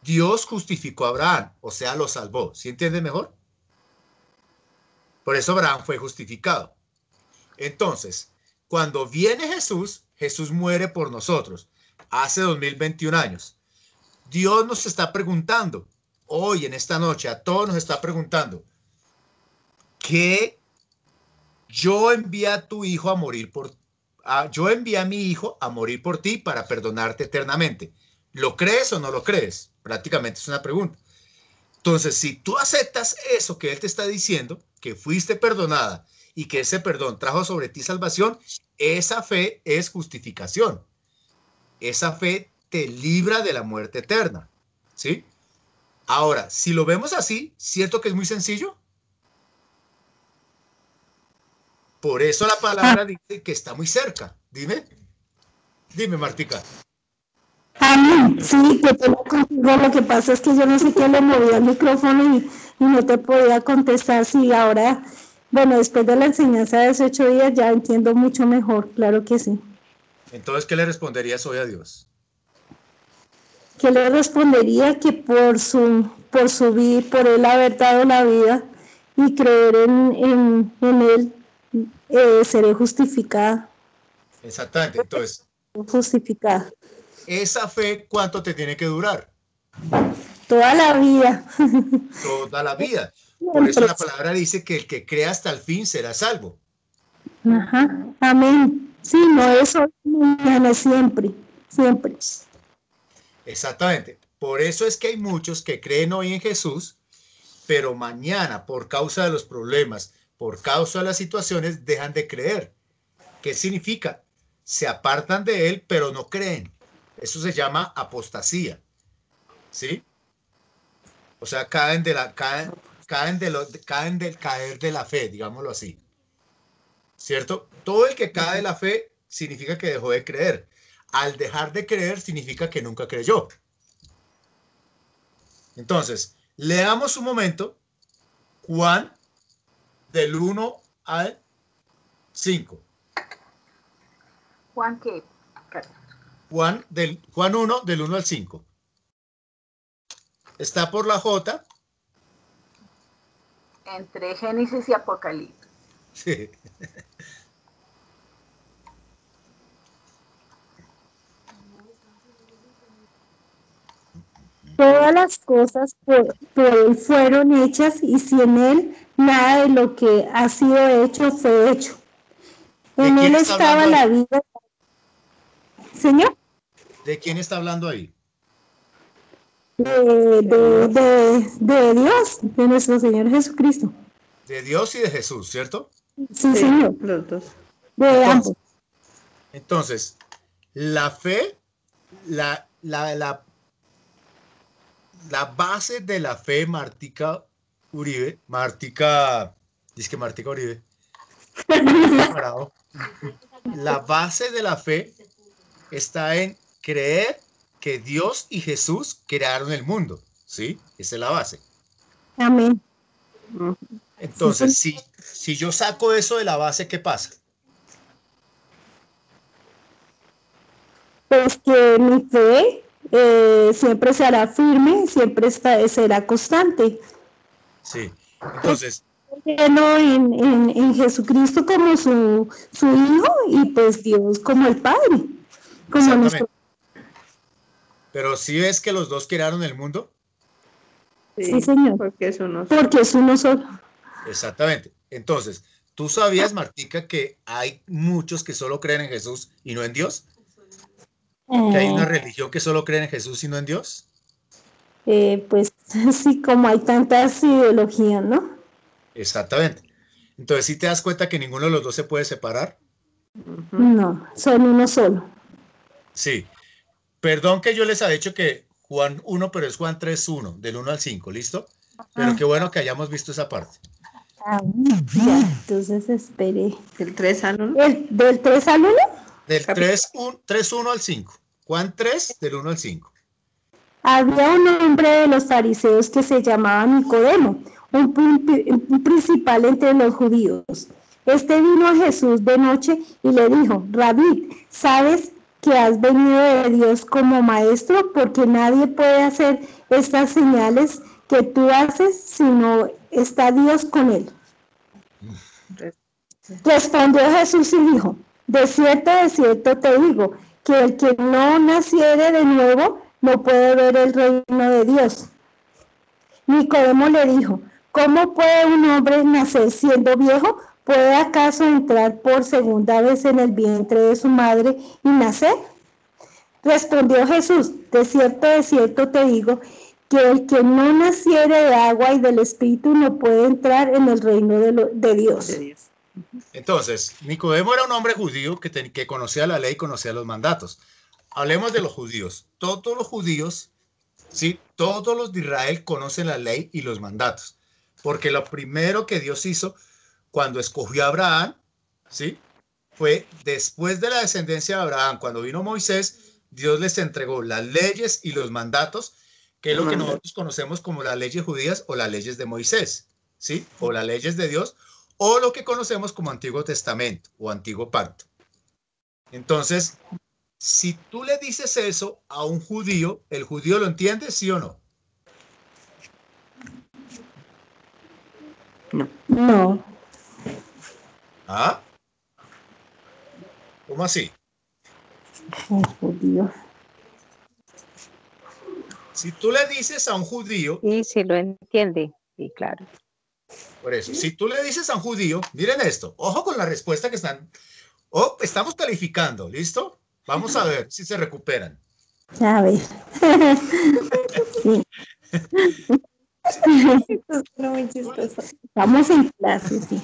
Dios justificó a Abraham, o sea, lo salvó. ¿Sí entiendes mejor? Por eso Abraham fue justificado. Entonces, cuando viene Jesús, Jesús muere por nosotros. Hace 2021 años. Dios nos está preguntando, hoy en esta noche, a todos nos está preguntando, ¿qué yo envié a tu hijo a morir yo envié a mi hijo a morir por ti para perdonarte eternamente? ¿Lo crees o no lo crees? Prácticamente es una pregunta. Entonces, si tú aceptas eso que él te está diciendo, que fuiste perdonada y que ese perdón trajo sobre ti salvación, esa fe es justificación. Esa fe te libra de la muerte eterna, ¿sí? Ahora, si lo vemos así, ¿cierto que es muy sencillo? Por eso la palabra dice que está muy cerca. Dime, Martica. Amén. Sí, que te lo contigo. Lo que pasa es que yo no sé qué le movía el micrófono y no te podía contestar. Sí, ahora, bueno, después de la enseñanza de esos 8 días ya entiendo mucho mejor, claro que sí. Entonces, ¿qué le responderías hoy a Dios? ¿Qué le respondería? Que por él haber dado la vida y creer en él, seré justificada. Exactamente. Entonces, Justificada. esa fe, ¿cuánto te tiene que durar? Toda la vida. Toda la vida. Por eso la palabra dice que el que crea hasta el fin será salvo. Ajá. Amén. Sí, no es hoy, mañana, siempre. Siempre. Exactamente. Por eso es que hay muchos que creen hoy en Jesús, pero mañana, por causa de los problemas, por causa de las situaciones, dejan de creer. ¿Qué significa? Se apartan de él, pero no creen. Eso se llama apostasía. ¿Sí? O sea, caen del caer de la fe, digámoslo así. ¿Cierto? Todo el que cae de la fe significa que dejó de creer. Al dejar de creer significa que nunca creyó. Entonces, leamos un momento Juan del 1 al 5. Juan, ¿qué? Juan 1 del 1 al 5. Está por la J. Entre Génesis y Apocalipsis. Sí. Todas las cosas por él fueron hechas y sin él nada de lo que ha sido hecho fue hecho. En él estaba la vida. ¿Señor? ¿De quién está hablando ahí? De Dios, de nuestro Señor Jesucristo. De Dios y de Jesús, ¿cierto? Sí, Señor. Los dos. De ambos. Entonces, la fe, la base de la fe, Martica Uribe, la base de la fe está en creer que Dios y Jesús crearon el mundo, ¿sí? Esa es la base. Amén. Entonces, si yo saco eso de la base, ¿qué pasa? Pues que mi fe siempre será firme, siempre será constante. Sí, entonces... En Jesucristo como su Hijo y pues Dios como el Padre. Como nuestro... Pero ¿sí ves que los dos crearon el mundo? Sí, Señor. Porque es uno solo. Porque es uno solo. Exactamente. Entonces, ¿tú sabías, Martica, que hay muchos que solo creen en Jesús y no en Dios? ¿Que hay una religión que solo cree en Jesús y no en Dios? Pues sí, como hay tantas ideologías, ¿no? Exactamente. Entonces, ¿sí te das cuenta que ninguno de los dos se puede separar? No, son uno solo. Sí. Perdón que yo les haya dicho que Juan 1, pero es Juan 3:1, del 1 al 5, ¿listo? Pero qué bueno que hayamos visto esa parte. Ya, entonces espere. ¿Del 3 al 1? ¿Del 3 al 1? Del 3:1 al 5. Juan 3, del 1 al 5. Había un hombre de los fariseos que se llamaba Nicodemo, un principal entre los judíos. Este vino a Jesús de noche y le dijo: Rabí, ¿sabes que has venido de Dios como maestro, porque nadie puede hacer estas señales que tú haces, sino está Dios con él. Respondió Jesús y dijo, de cierto te digo, que el que no naciere de nuevo no puede ver el reino de Dios. Nicodemo le dijo, ¿cómo puede un hombre nacer siendo viejo? ¿Puede acaso entrar por segunda vez en el vientre de su madre y nacer? Respondió Jesús, de cierto te digo, que el que no naciere de agua y del Espíritu no puede entrar en el reino de Dios. Entonces, Nicodemo era un hombre judío que conocía la ley y conocía los mandatos. Hablemos de los judíos. Todos los judíos, ¿sí? Todos los de Israel conocen la ley y los mandatos. Porque lo primero que Dios hizo cuando escogió a Abraham, ¿sí? Fue después de la descendencia de Abraham, cuando vino Moisés, Dios les entregó las leyes y los mandatos, que es lo que nosotros conocemos como las leyes judías o las leyes de Moisés, ¿sí? O las leyes de Dios, o lo que conocemos como Antiguo Testamento o Antiguo Pacto. Entonces, si tú le dices eso a un judío, ¿el judío lo entiende, sí o no? No. ¿Ah? ¿Cómo así? El judío. Si tú le dices a un judío... Sí, sí lo entiende, sí, claro. Por eso, si tú le dices a un judío, miren esto, ojo con la respuesta que están... Oh, estamos calificando, ¿listo? Vamos a ver si se recuperan. A ver. Sí. Estamos en clase, sí.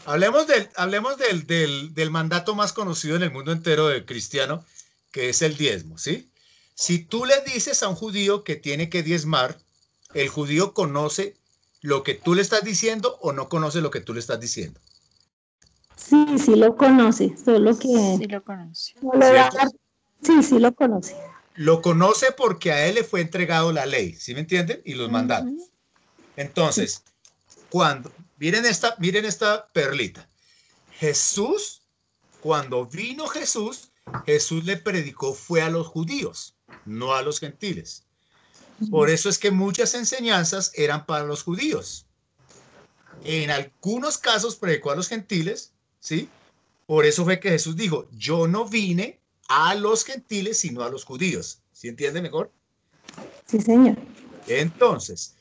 Hablemos del mandato más conocido en el mundo entero del cristiano, que es el diezmo, ¿sí? Si tú le dices a un judío que tiene que diezmar, ¿el judío conoce lo que tú le estás diciendo o no conoce lo que tú le estás diciendo? Sí lo conoce, solo que... Sí lo conoce. No le va a dar... Sí lo conoce. Lo conoce porque a él le fue entregado la ley, ¿sí me entienden? Y los mandatos. Entonces, miren esta perlita. Jesús, cuando vino Jesús le predicó fue a los judíos, no a los gentiles. Por eso es que muchas enseñanzas eran para los judíos. En algunos casos predicó a los gentiles, ¿sí? Por eso fue que Jesús dijo, yo no vine a los gentiles, sino a los judíos. ¿Sí entiende mejor? Sí, señor. Entonces,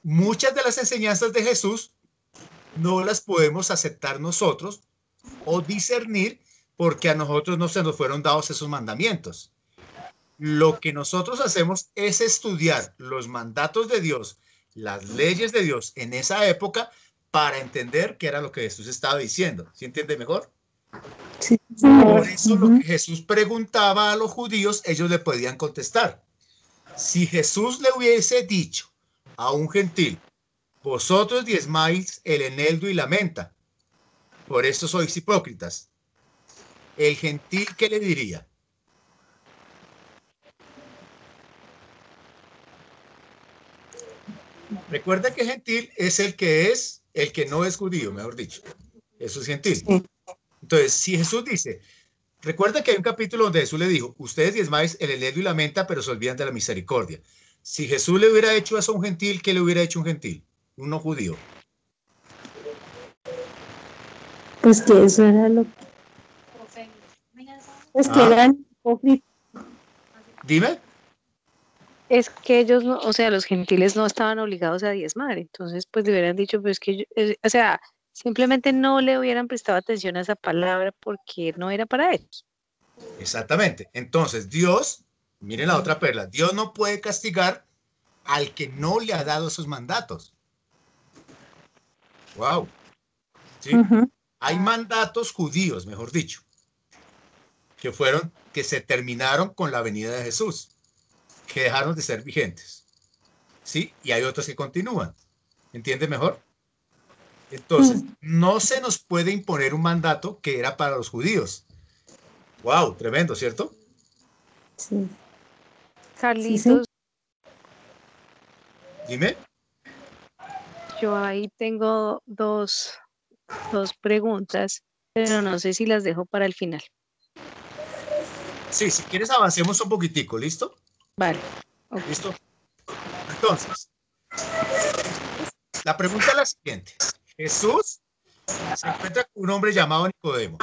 muchas de las enseñanzas de Jesús no las podemos aceptar nosotros o discernir porque a nosotros no se nos fueron dados esos mandamientos. Lo que nosotros hacemos es estudiar los mandatos de Dios, las leyes de Dios en esa época para entender qué era lo que Jesús estaba diciendo. ¿Sí entiende mejor? Sí. Por eso lo que Jesús preguntaba a los judíos, ellos le podían contestar. Si Jesús le hubiese dicho a un gentil, vosotros diezmáis el eneldo y la menta, por eso sois hipócritas, el gentil, ¿qué le diría? Recuerda que gentil es el que no es judío, mejor dicho. Eso es gentil. Sí. Entonces, si Jesús dice, recuerda que hay un capítulo donde Jesús le dijo, ustedes diezmáis el eneldo y la menta, pero se olvidan de la misericordia. Si Jesús le hubiera hecho eso a un gentil, ¿qué le hubiera hecho un gentil? Un no judío. Pues que eso era lo que... Es que eran hipócritas. Dime. Es que ellos, no, o sea, los gentiles no estaban obligados a diezmar, entonces pues le hubieran dicho, pues que, o sea, simplemente no le hubieran prestado atención a esa palabra porque no era para ellos. Exactamente. Entonces, Dios, miren la otra perla, Dios no puede castigar al que no le ha dado esos mandatos. Wow. ¿Sí? Hay mandatos judíos, mejor dicho, que se terminaron con la venida de Jesús, que dejaron de ser vigentes. ¿Sí? Y hay otros que continúan. ¿Entiende mejor? Entonces, no se nos puede imponer un mandato que era para los judíos. Wow, tremendo, ¿cierto? Sí. Carlitos, Dime. yo ahí tengo dos preguntas, pero no sé si las dejo para el final. Sí, si quieres avancemos un poquitico, ¿listo? Vale. Ok. ¿Listo? Entonces, la pregunta es la siguiente. Jesús se encuentra con un hombre llamado Nicodemo.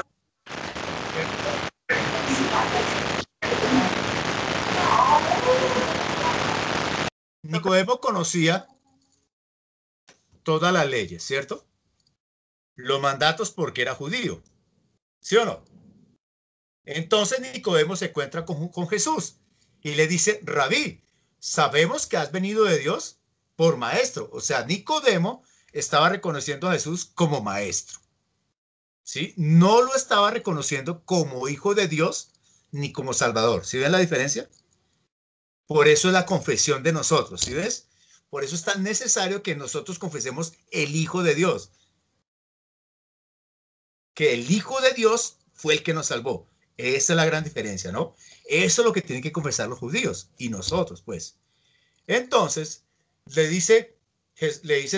Nicodemo conocía todas las leyes, ¿cierto? Los mandatos porque era judío, ¿sí o no? Entonces Nicodemo se encuentra con Jesús y le dice, Rabí, sabemos que has venido de Dios por maestro. O sea, Nicodemo estaba reconociendo a Jesús como maestro, ¿sí? No lo estaba reconociendo como hijo de Dios ni como salvador. ¿Sí ven la diferencia? Por eso es la confesión de nosotros, ¿sí ves? Por eso es tan necesario que nosotros confesemos el Hijo de Dios. Que el Hijo de Dios fue el que nos salvó. Esa es la gran diferencia, ¿no? Eso es lo que tienen que confesar los judíos y nosotros, pues. Entonces, le dice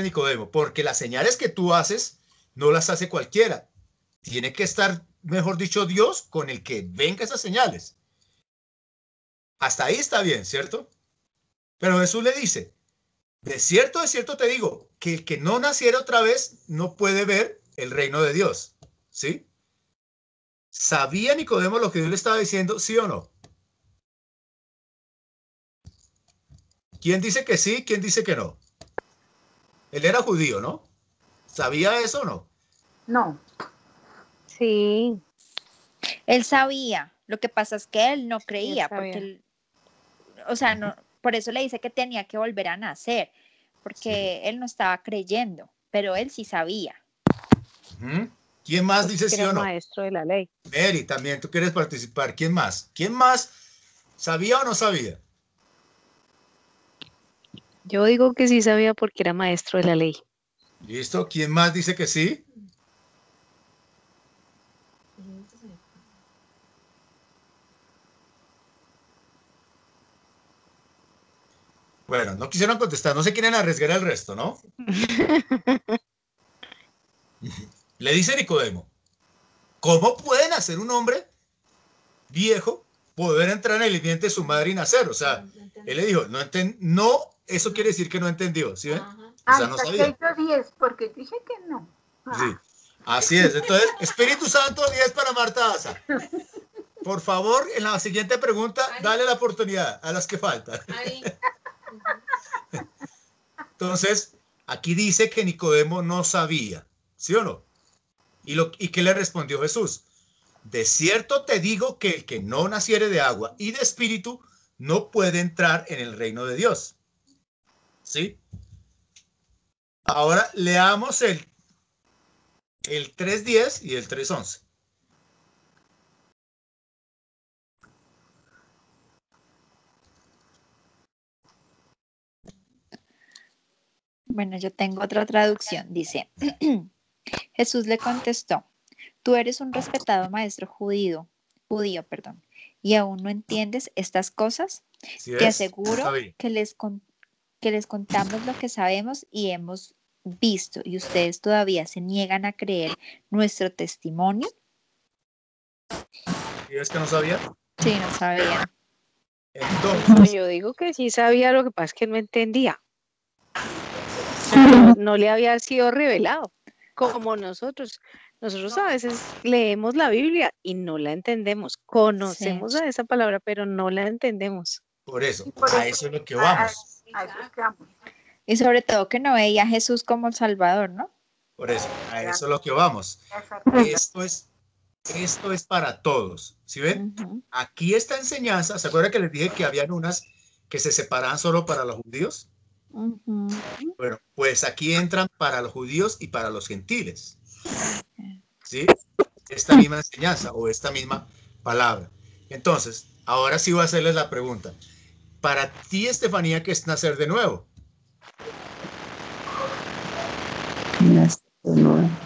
Nicodemo, porque las señales que tú haces no las hace cualquiera. Tiene que estar, mejor dicho, Dios con el que venga esas señales. Hasta ahí está bien, ¿cierto? Pero Jesús le dice, de cierto te digo, que el que no naciera otra vez no puede ver el reino de Dios, ¿sí? ¿Sabía Nicodemo lo que Dios le estaba diciendo, sí o no? ¿Quién dice que sí? ¿Quién dice que no? Él era judío, ¿no? ¿Sabía eso o no? No. Sí, Él sabía, lo que pasa es que él no creía, él sabía. porque él, o sea, no, por eso le dice que tenía que volver a nacer, porque él no estaba creyendo, pero él sí sabía. ¿Quién más Pues dice que sí era o no? maestro de la ley. Mary, también tú quieres participar. ¿Quién más? ¿Quién más sabía o no sabía? Yo digo que sí sabía porque era maestro de la ley. ¿Listo? ¿Quién más dice que sí? Bueno, no quisieron contestar, no se quieren arriesgar al resto, ¿no? Le dice Nicodemo, ¿cómo pueden hacer un hombre viejo poder entrar en el vientre de su madre y nacer? O sea, él le dijo, no, eso quiere decir que no entendió, ¿sí ven? O sea, no Hasta sabía. que yo 10, porque dije que no. Sí, así es. Entonces, Espíritu Santo 10 para Marta Asa. Por favor, en la siguiente pregunta, dale la oportunidad a las que faltan. Entonces, aquí dice que Nicodemo no sabía, ¿sí o no? ¿Y qué le respondió Jesús? De cierto te digo que el que no naciere de agua y de espíritu no puede entrar en el reino de Dios. ¿Sí? Ahora leamos el 3:10 y el 3:11. Bueno, yo tengo otra traducción. Dice, Jesús le contestó, tú eres un respetado maestro judío, y aún no entiendes estas cosas. ¿Sí Te ves? aseguro Sabía. que les contamos lo que sabemos y hemos visto, y ustedes todavía se niegan a creer nuestro testimonio. ¿Sí ves que no sabía? Sí, no sabían. Entonces, Yo digo que sí sabía, lo que pasa es que no entendía. O sea, no le había sido revelado, como nosotros. Nosotros a veces leemos la Biblia y no la entendemos. Conocemos a esa palabra, pero no la entendemos. por eso, Y por a eso- eso es lo que vamos. A eso estamos. Y sobre todo que no veía a Jesús como el Salvador, ¿no? Por eso, a eso es lo que vamos. Exacto. Esto es para todos. ¿Sí ven? Ujú. Aquí esta enseñanza, ¿se acuerdan que les dije que habían unas que se separaban solo para los judíos? Ujú. Bueno, pues aquí entran para los judíos y para los gentiles. ¿Sí? Esta misma enseñanza o esta misma palabra. Entonces, ahora sí voy a hacerles la pregunta. Para ti, Estefanía, ¿qué es nacer de nuevo?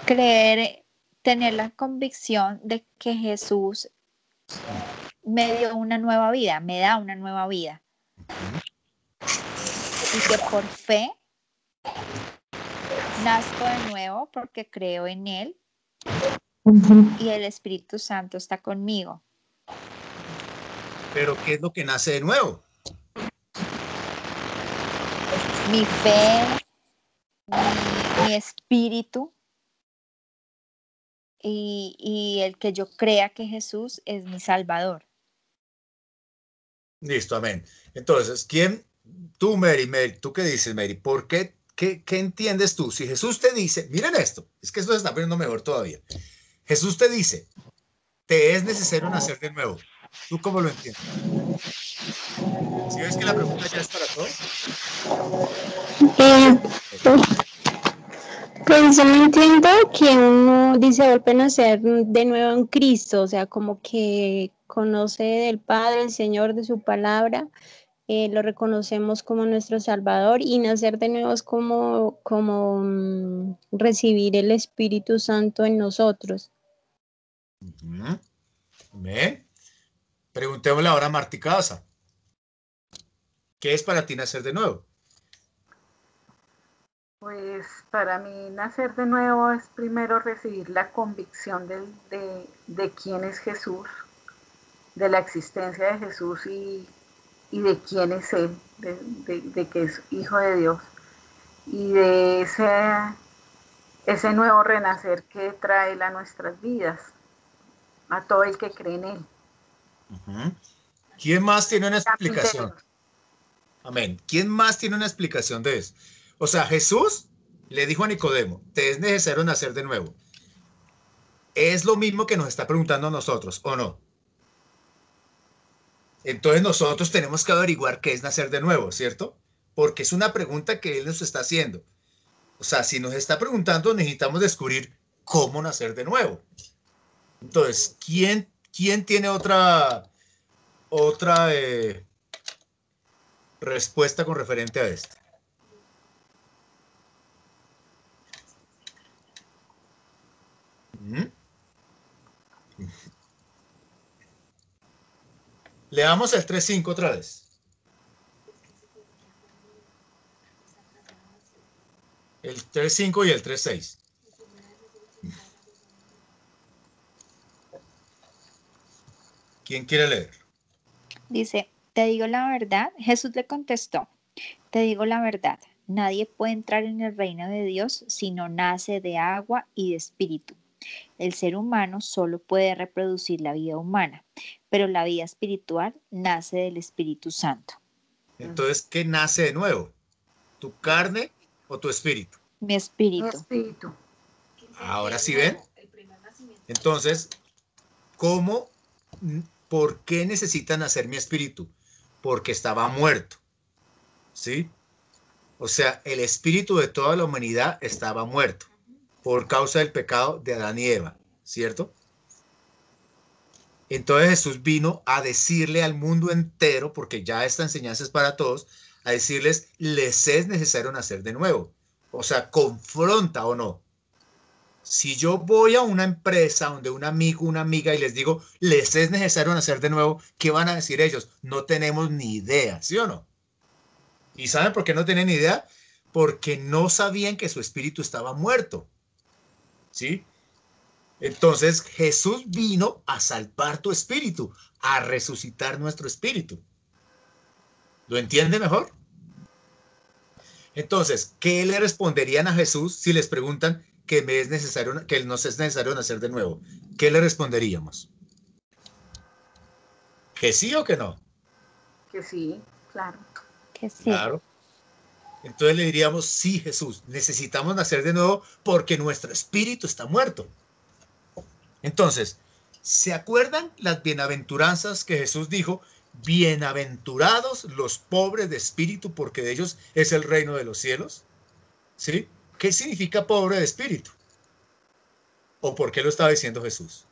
Creer, tener la convicción de que Jesús me dio una nueva vida, me da una nueva vida. Y que por fe nazco de nuevo porque creo en Él y el Espíritu Santo está conmigo. Pero ¿qué es lo que nace de nuevo? Mi fe, mi espíritu y el que yo crea que Jesús es mi Salvador. Listo, amén. Entonces, tú, Mary, ¿tú qué dices, Mary? ¿Por qué, qué entiendes tú? Si Jesús te dice, miren esto, es que esto se está poniendo mejor todavía. Jesús te dice, te es necesario nacer de nuevo. ¿Tú cómo lo entiendes? ¿Sí ves que la pregunta ya es para todos? Eh, pues yo entiendo que uno dice vuelve a nacer de nuevo en Cristo, o sea, como que conoce del Padre, el Señor, de su palabra, lo reconocemos como nuestro Salvador y nacer de nuevo es como recibir el Espíritu Santo en nosotros. Ujú. Amén. Preguntémosle ahora a Martí Casa. ¿Qué es para ti nacer de nuevo? Pues para mí nacer de nuevo es primero recibir la convicción de quién es Jesús, de la existencia de Jesús y de quién es Él, de que es Hijo de Dios y de ese nuevo renacer que trae Él a nuestras vidas, a todo el que cree en Él. Ujú. ¿Quién más tiene una Cambio explicación? interior. Amén. ¿Quién más tiene una explicación de eso? O sea, Jesús le dijo a Nicodemo, te es necesario nacer de nuevo. Es lo mismo que nos está preguntando a nosotros, ¿o no? Entonces nosotros tenemos que averiguar qué es nacer de nuevo, ¿cierto? Porque es una pregunta que Él nos está haciendo. O sea, si nos está preguntando, necesitamos descubrir cómo nacer de nuevo. Entonces, ¿quién tiene otra respuesta con referente a esto? ¿Mm? Leamos el 3.5 otra vez. El 3.5 y el 3.6. ¿Quién quiere leer? Dice, te digo la verdad, Jesús le contestó, te digo la verdad, nadie puede entrar en el reino de Dios si no nace de agua y de espíritu. El ser humano solo puede reproducir la vida humana, pero la vida espiritual nace del Espíritu Santo. Entonces, ¿qué nace de nuevo? ¿Tu carne o tu espíritu? Mi Mi espíritu. espíritu. Ahora sí ven. Entonces, ¿cómo, por qué necesita nacer mi espíritu? Porque estaba muerto, ¿sí? O sea, el espíritu de toda la humanidad estaba muerto por causa del pecado de Adán y Eva, ¿cierto? Entonces Jesús vino a decirle al mundo entero, porque ya esta enseñanza es para todos, a decirles, les es necesario nacer de nuevo. O sea, confronta o no. Si yo voy a una empresa donde un amigo, una amiga y les digo, les es necesario nacer de nuevo, ¿qué van a decir ellos? No tenemos ni idea, ¿sí o no? ¿Y saben por qué no tienen ni idea? Porque no sabían que su espíritu estaba muerto, ¿sí? Entonces Jesús vino a salvar tu espíritu, a resucitar nuestro espíritu. ¿Lo entiende mejor? Entonces, ¿qué le responderían a Jesús si les preguntan que me es necesario, que nos es necesario nacer de nuevo? ¿Qué le responderíamos? ¿Que sí o que no? Que sí, claro. Que sí. Claro. Entonces le diríamos, sí, Jesús, necesitamos nacer de nuevo porque nuestro espíritu está muerto. Entonces, ¿se acuerdan las bienaventuranzas que Jesús dijo? Bienaventurados los pobres de espíritu, porque de ellos es el reino de los cielos. ¿Sí? ¿Qué significa pobre de espíritu? ¿O por qué lo estaba diciendo Jesús?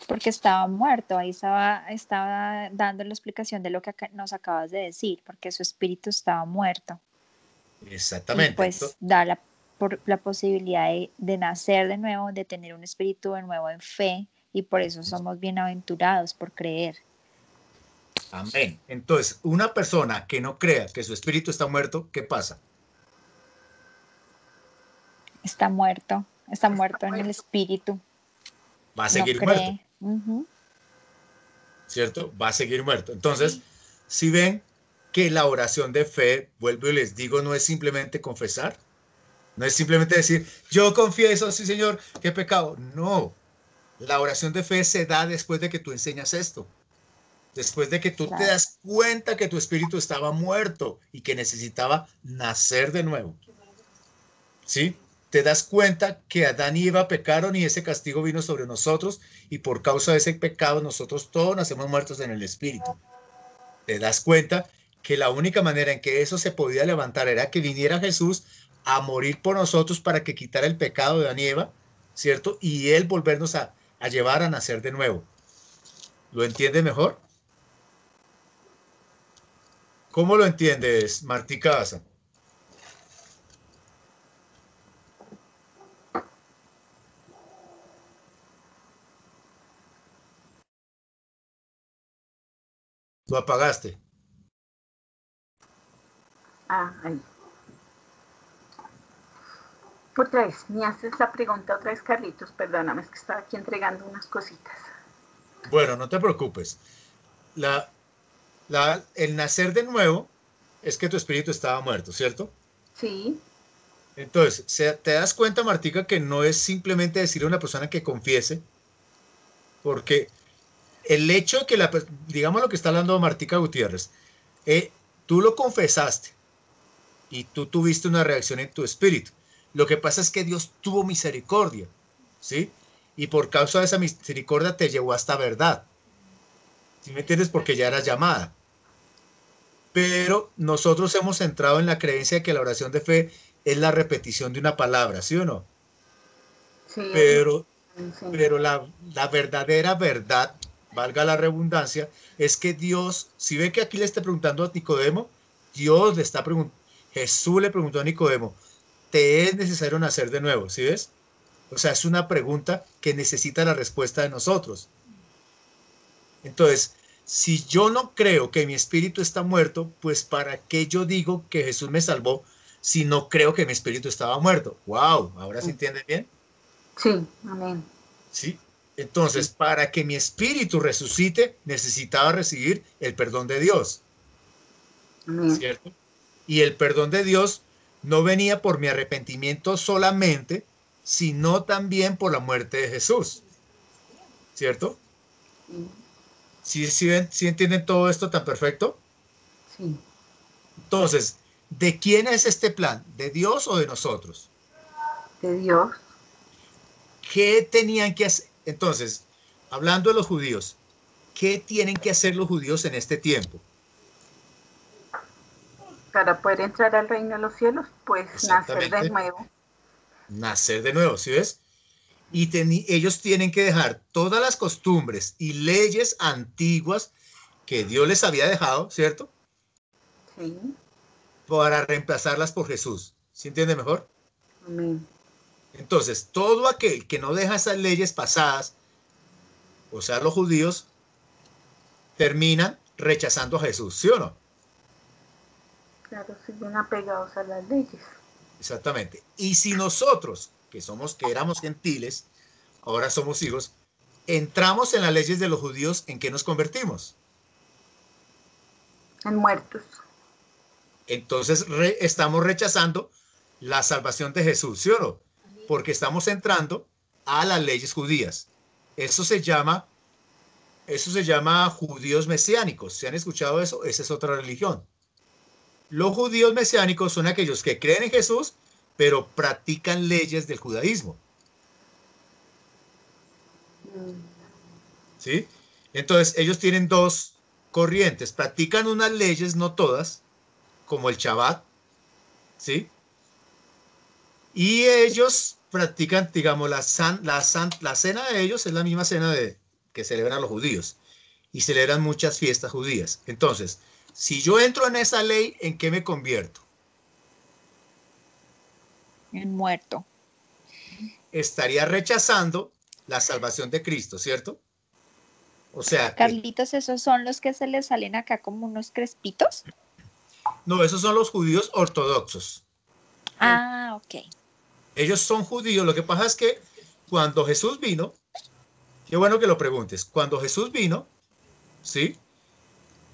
Porque estaba muerto, ahí estaba dando la explicación de lo que nos acabas de decir, porque su espíritu estaba muerto. Y Exactamente. pues da la posibilidad de nacer de nuevo, de tener un espíritu de nuevo en fe, y por eso somos bienaventurados por creer. Amén. Entonces, una persona que no crea que su espíritu está muerto, ¿qué pasa? Está muerto en el espíritu, Va a no seguir muerto. cree. Ujú. ¿cierto? Va a seguir muerto. Entonces, si ven que la oración de fe, vuelvo y les digo, no es simplemente confesar, no es simplemente decir, yo confieso, sí Señor, que he pecado. No, la oración de fe se da después de que tú enseñas esto. Después de que tú te das cuenta que tu espíritu estaba muerto y que necesitaba nacer de nuevo. ¿Sí? Te das cuenta que Adán y Eva pecaron y ese castigo vino sobre nosotros y por causa de ese pecado nosotros todos nacemos muertos en el espíritu. Te das cuenta que la única manera en que eso se podía levantar era que viniera Jesús a morir por nosotros para que quitara el pecado de Adán y Eva, ¿cierto? Y él volvernos a llevar a nacer de nuevo. ¿Lo entiende mejor? ¿Cómo lo entiendes, Martica Asa? ¿Lo apagaste? Ahí. Otra vez, me haces la pregunta otra vez, Carlitos, perdóname, es que estaba aquí entregando unas cositas. Bueno, no te preocupes. El nacer de nuevo es que tu espíritu estaba muerto, ¿cierto? Sí. Entonces, te das cuenta, Martica, que no es simplemente decirle a una persona que confiese, porque el hecho de que digamos lo que está hablando Martica Gutiérrez, tú lo confesaste y tú tuviste una reacción en tu espíritu. Lo que pasa es que Dios tuvo misericordia, ¿sí? Y por causa de esa misericordia te llevó a esta verdad. ¿Sí me entiendes? Porque ya eras llamada. Pero nosotros hemos entrado en la creencia de que la oración de fe es la repetición de una palabra, ¿sí o no? Sí. Pero la verdadera verdad, valga la redundancia, es que Dios, si ve que aquí le está preguntando a Nicodemo, Dios le está preguntando, Jesús le preguntó a Nicodemo, ¿te es necesario nacer de nuevo? ¿Sí ves? O sea, es una pregunta que necesita la respuesta de nosotros. Entonces, si yo no creo que mi espíritu está muerto, pues ¿para qué yo digo que Jesús me salvó si no creo que mi espíritu estaba muerto? ¡Wow! ¿Ahora se entiende bien? Sí, amén. Sí. Entonces, para que mi espíritu resucite, necesitaba recibir el perdón de Dios. Amén. ¿Cierto? Y el perdón de Dios no venía por mi arrepentimiento solamente, sino también por la muerte de Jesús. ¿Cierto? ¿Sí entienden todo esto tan perfecto? Sí. Entonces, ¿de quién es este plan? ¿De Dios o de nosotros? De Dios. ¿Qué tenían que hacer? Entonces, hablando de los judíos, ¿qué tienen que hacer los judíos en este tiempo? Para poder entrar al reino de los cielos, pues nacer de nuevo. Nacer de nuevo, ¿sí ves? Y ellos tienen que dejar todas las costumbres y leyes antiguas que Dios les había dejado, ¿cierto? Sí. Para reemplazarlas por Jesús. ¿Sí entiende mejor? Amén. Entonces, todo aquel que no deja esas leyes pasadas, o sea, los judíos, terminan rechazando a Jesús, ¿sí o no? Claro, siguen apegados a las leyes. Exactamente. Y si nosotros, que éramos gentiles, ahora somos hijos, entramos en las leyes de los judíos, ¿en qué nos convertimos? En muertos. Entonces estamos rechazando la salvación de Jesús, ¿sí o no? Porque estamos entrando a las leyes judías. Eso se llama judíos mesiánicos. ¿Se han escuchado eso? Esa es otra religión. Los judíos mesiánicos son aquellos que creen en Jesús, pero practican leyes del judaísmo. ¿Sí? Entonces, ellos tienen dos corrientes. Practican unas leyes, no todas, como el Shabbat, ¿sí? Y ellos practican, digamos, la cena de ellos es la misma cena que celebran los judíos. Y celebran muchas fiestas judías. Entonces, si yo entro en esa ley, ¿en qué me convierto? En muerto. Estaría rechazando la salvación de Cristo, ¿cierto? O sea, Carlitos, ¿esos son los que se les salen acá como unos crespitos? No, esos son los judíos ortodoxos. Ah, ok. Ellos son judíos. Lo que pasa es que cuando Jesús vino, qué bueno que lo preguntes, cuando Jesús vino, ¿sí?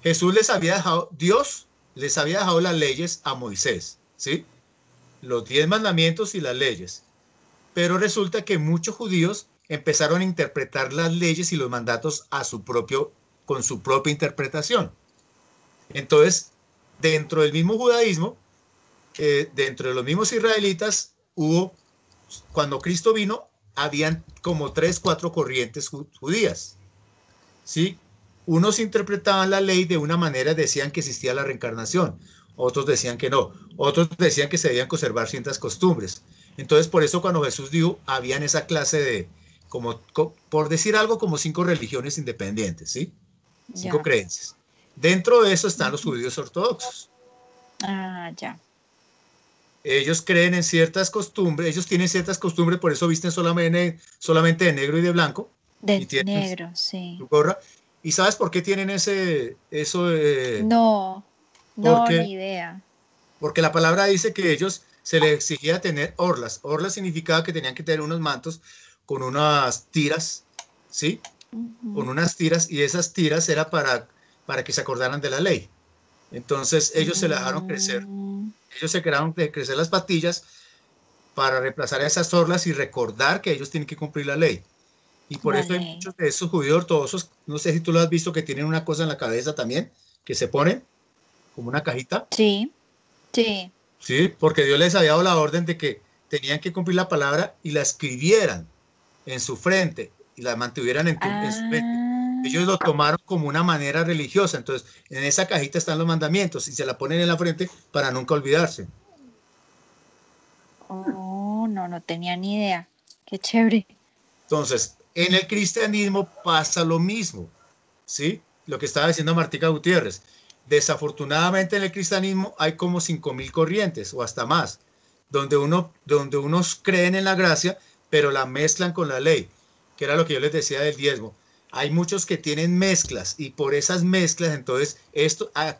Jesús les había dejado, Dios les había dejado las leyes a Moisés, ¿sí? Los 10 mandamientos y las leyes. Pero resulta que muchos judíos empezaron a interpretar las leyes y los mandatos con su propia interpretación. Entonces, dentro del mismo judaísmo, dentro de los mismos israelitas, cuando Cristo vino, habían como 3, 4 corrientes judías, ¿sí? Unos interpretaban la ley de una manera, decían que existía la reencarnación, otros decían que no, otros decían que se debían conservar ciertas costumbres. Entonces, por eso cuando Jesús dijo, habían esa clase de, por decir algo, como 5 religiones independientes, ¿sí? 5 creencias. Dentro de eso están los judíos ortodoxos. Ah, ya. Ellos creen en ciertas costumbres, ellos tienen ciertas costumbres, por eso visten solamente de negro y de blanco. De y negro, sí. Su gorra. ¿Y sabes por qué tienen eso? No, ni idea. Porque la palabra dice que ellos se les exigía tener orlas. Orlas significaba que tenían que tener unos mantos con unas tiras, ¿sí? Con unas tiras, y esas tiras era para que se acordaran de la ley. Entonces ellos se la dejaron crecer. Ellos se crearon de crecer las patillas para reemplazar a esas orlas y recordar que ellos tienen que cumplir la ley. Y por eso hay muchos de esos judíos ortodoxos, no sé si tú lo has visto, que tienen una cosa en la cabeza también, que se ponen como una cajita. Sí, sí. Sí, porque Dios les había dado la orden de que tenían que cumplir la palabra y la escribieran en su frente y la mantuvieran en su frente. Ellos lo tomaron como una manera religiosa. Entonces, en esa cajita están los mandamientos y se la ponen en la frente para nunca olvidarse. Oh, no tenía ni idea. Qué chévere. Entonces, en el cristianismo pasa lo mismo, ¿sí? Lo que estaba diciendo Martica Gutiérrez. Desafortunadamente en el cristianismo hay como 5.000 corrientes o hasta más, donde unos creen en la gracia, pero la mezclan con la ley, que era lo que yo les decía del diezmo. Hay muchos que tienen mezclas y por esas mezclas entonces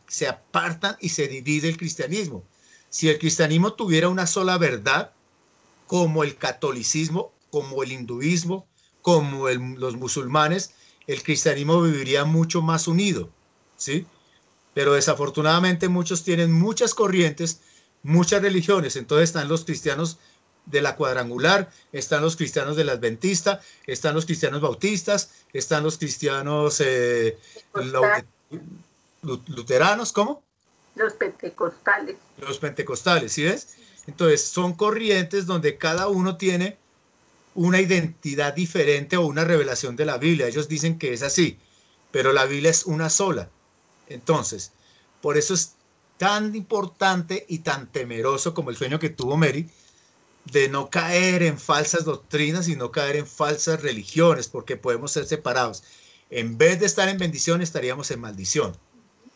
se apartan y se divide el cristianismo. Si el cristianismo tuviera una sola verdad, como el catolicismo, como el hinduismo, como los musulmanes, el cristianismo viviría mucho más unido, ¿sí? Pero desafortunadamente muchos tienen muchas corrientes, muchas religiones. Entonces están los cristianos de la cuadrangular, están los cristianos del adventista, están los cristianos bautistas, están los cristianos luteranos, ¿cómo? Los pentecostales. Los pentecostales, ¿sí ves? Entonces son corrientes donde cada uno tiene una identidad diferente o una revelación de la Biblia. Ellos dicen que es así, pero la Biblia es una sola. Entonces, por eso es tan importante y tan temeroso como el sueño que tuvo Mary, de no caer en falsas doctrinas y no caer en falsas religiones, porque podemos ser separados. En vez de estar en bendición, estaríamos en maldición.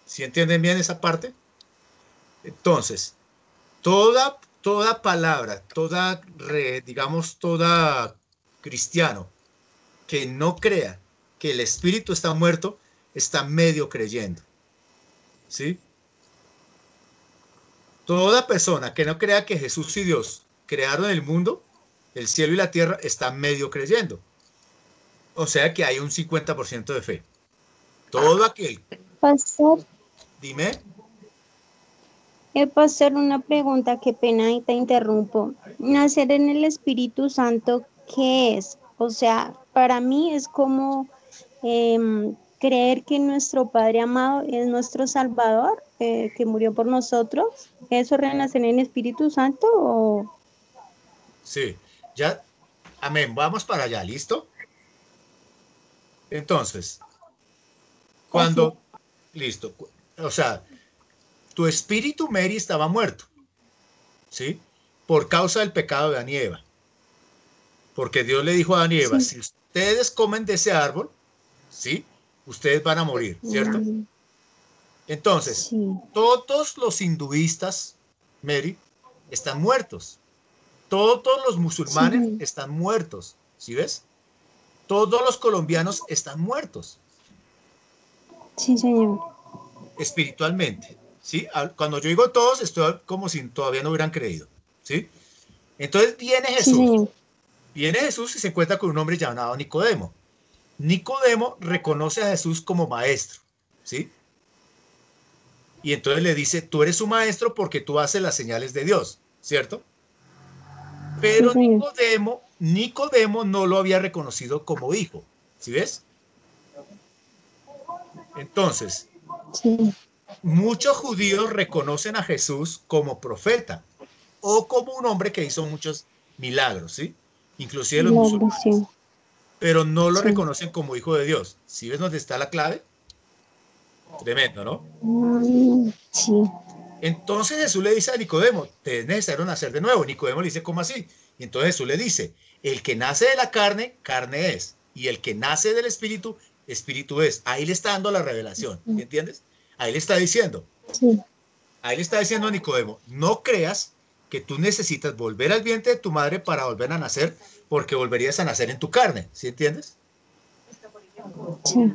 ¿Sí entienden bien esa parte? Entonces, toda palabra, toda cristiano que no crea que el espíritu está muerto, está medio creyendo. ¿Sí? Toda persona que no crea que Jesús y Dios crearon el mundo, el cielo y la tierra, está medio creyendo. O sea que hay un 50% de fe. Todo aquel. Pastor. Dime. Pastor, una pregunta, qué pena y te interrumpo. Nacer en el Espíritu Santo, ¿qué es? O sea, para mí es como creer que nuestro Padre amado es nuestro Salvador, que murió por nosotros. ¿Eso renacer en el Espíritu Santo o...? Sí, ya, amén, vamos para allá, ¿listo? Entonces, listo, o sea, tu espíritu, Mary, estaba muerto, ¿sí? Por causa del pecado de Adán y Eva. Porque Dios le dijo a Adán y Eva, si ustedes comen de ese árbol, ¿sí? Ustedes van a morir, ¿cierto? Entonces, todos los hinduistas, Mary, están muertos. Todos los musulmanes están muertos, ¿sí ves? Todos los colombianos están muertos. Sí, Señor. Espiritualmente, ¿sí? Cuando yo digo todos, estoy como si todavía no hubieran creído, ¿sí? Entonces viene Jesús. Sí, viene Jesús y se encuentra con un hombre llamado Nicodemo. Nicodemo reconoce a Jesús como maestro. ¿sí? Y entonces le dice, tú eres su maestro porque tú haces las señales de Dios, ¿cierto? Pero Sí, señor. Nicodemo no lo había reconocido como hijo, ¿sí ves? Entonces, Sí, muchos judíos reconocen a Jesús como profeta o como un hombre que hizo muchos milagros, ¿sí? Inclusive los milagro, musulmanes, sí. pero no lo Sí. reconocen como hijo de Dios. ¿Sí ves dónde está la clave? Tremendo, ¿no? Sí, Entonces Jesús le dice a Nicodemo, te es necesario nacer de nuevo. Nicodemo le dice, ¿cómo así? Y entonces Jesús le dice, el que nace de la carne, carne es. Y el que nace del espíritu, espíritu es. Ahí le está dando la revelación, ¿sí entiendes? Ahí le está diciendo, sí, ahí le está diciendo a Nicodemo, no creas que tú necesitas volver al vientre de tu madre para volver a nacer, porque volverías a nacer en tu carne, ¿sí entiendes? sí.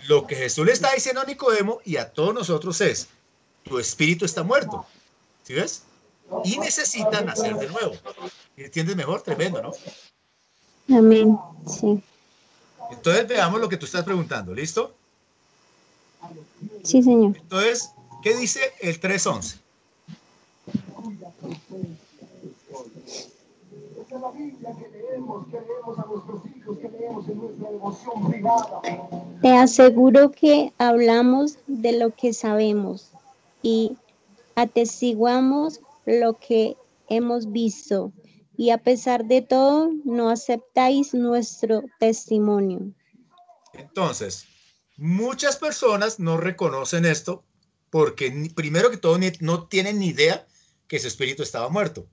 Lo que Jesús le está diciendo a Nicodemo y a todos nosotros es, tu espíritu está muerto, ¿sí ves? Y necesita nacer de nuevo. ¿Entiendes mejor? Tremendo, ¿no? Amén. Sí, Entonces veamos lo que tú estás preguntando, ¿listo? sí, señor. Entonces, ¿qué dice el 3:11? Te aseguro que hablamos de lo que sabemos y atestiguamos lo que hemos visto, y a pesar de todo, no aceptáis nuestro testimonio. Entonces, muchas personas no reconocen esto porque primero que todo no tienen ni idea que su espíritu estaba muerto.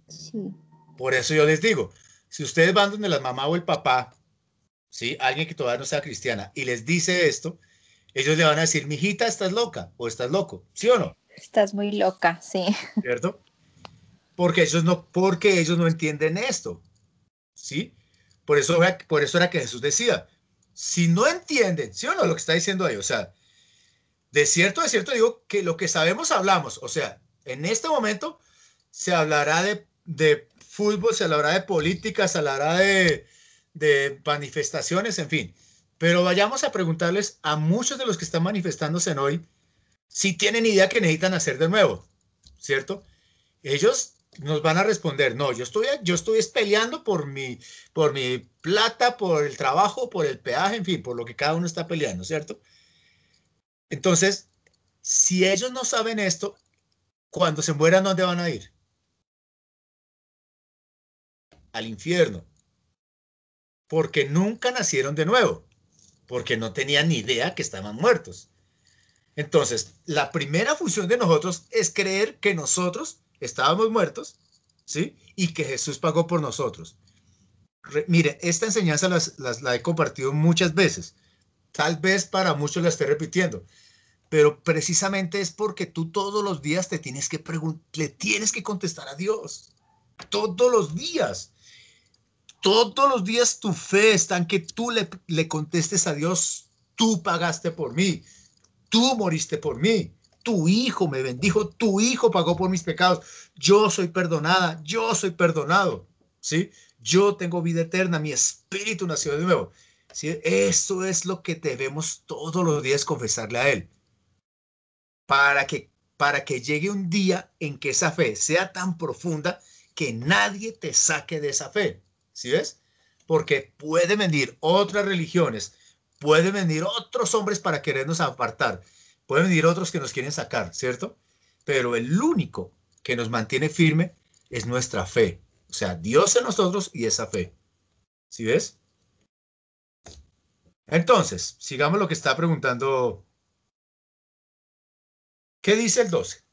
Sí, Por eso yo les digo, si ustedes van donde la mamá o el papá, ¿sí? Alguien que todavía no sea cristiana y les dice esto, ellos le van a decir, mijita, estás loca o estás loco, ¿sí o no? Estás muy loca, sí. ¿Cierto? Porque ellos no entienden esto, ¿sí? Por eso era que Jesús decía, si no entienden, ¿sí o no? Lo que está diciendo ahí, o sea, de cierto digo que lo que sabemos hablamos, o sea, en este momento se hablará de fútbol, se hablará de política, se hablará de manifestaciones, en fin, pero vayamos a preguntarles a muchos de los que están manifestándose en hoy si tienen idea que necesitan hacer de nuevo, ¿cierto? Ellos nos van a responder, no, yo estoy peleando por mi plata, por el trabajo, por el peaje, en fin, por lo que cada uno está peleando, ¿cierto? Entonces, si ellos no saben esto, cuando se mueran, ¿dónde van a ir? Al infierno, porque nunca nacieron de nuevo, porque no tenían ni idea que estaban muertos. Entonces, la primera función de nosotros es creer que nosotros estábamos muertos, ¿sí? Y que Jesús pagó por nosotros. Mire, esta enseñanza la he compartido muchas veces. Tal vez para muchos la esté repitiendo, pero precisamente es porque tú todos los días le tienes que contestar a Dios. Todos los días. Todos los días tu fe está en que tú le contestes a Dios. Tú pagaste por mí. Tú moriste por mí. Tu hijo me bendijo. Tu hijo pagó por mis pecados. Yo soy perdonada. Yo soy perdonado. ¿Sí? Yo tengo vida eterna. Mi espíritu nació de nuevo. ¿Sí? Eso es lo que debemos todos los días confesarle a Él. Para que llegue un día en que esa fe sea tan profunda que nadie te saque de esa fe. ¿Sí ves? Porque pueden venir otras religiones, pueden venir otros hombres para querernos apartar, pueden venir otros que nos quieren sacar, ¿cierto? Pero el único que nos mantiene firme es nuestra fe. O sea, Dios en nosotros y esa fe. ¿Sí ves? Entonces, sigamos lo que está preguntando. ¿Qué dice el 12?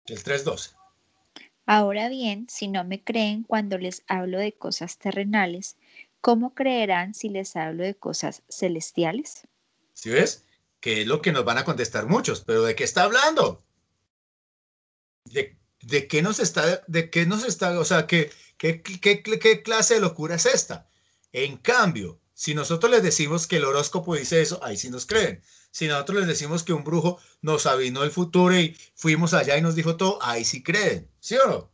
El 3:12. Ahora bien, si no me creen cuando les hablo de cosas terrenales, ¿cómo creerán si les hablo de cosas celestiales? ¿Sí ves? Que es lo que nos van a contestar muchos, pero ¿de qué está hablando? ¿De qué nos está, o sea, qué clase de locura es esta? En cambio, si nosotros les decimos que el horóscopo dice eso, ahí sí nos creen. Si nosotros les decimos que un brujo nos adivinó el futuro y fuimos allá y nos dijo todo, ahí sí creen, ¿sí o no?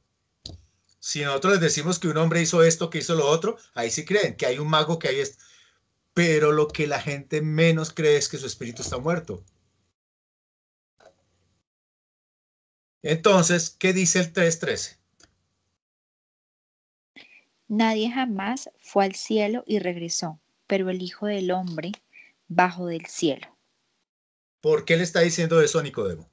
Si nosotros les decimos que un hombre hizo esto, que hizo lo otro, ahí sí creen que hay un mago, que hay esto. Pero lo que la gente menos cree es que su espíritu está muerto. Entonces, ¿qué dice el 3:13? Nadie jamás fue al cielo y regresó, pero el Hijo del Hombre bajó del cielo. ¿Por qué le está diciendo eso a Nicodemo?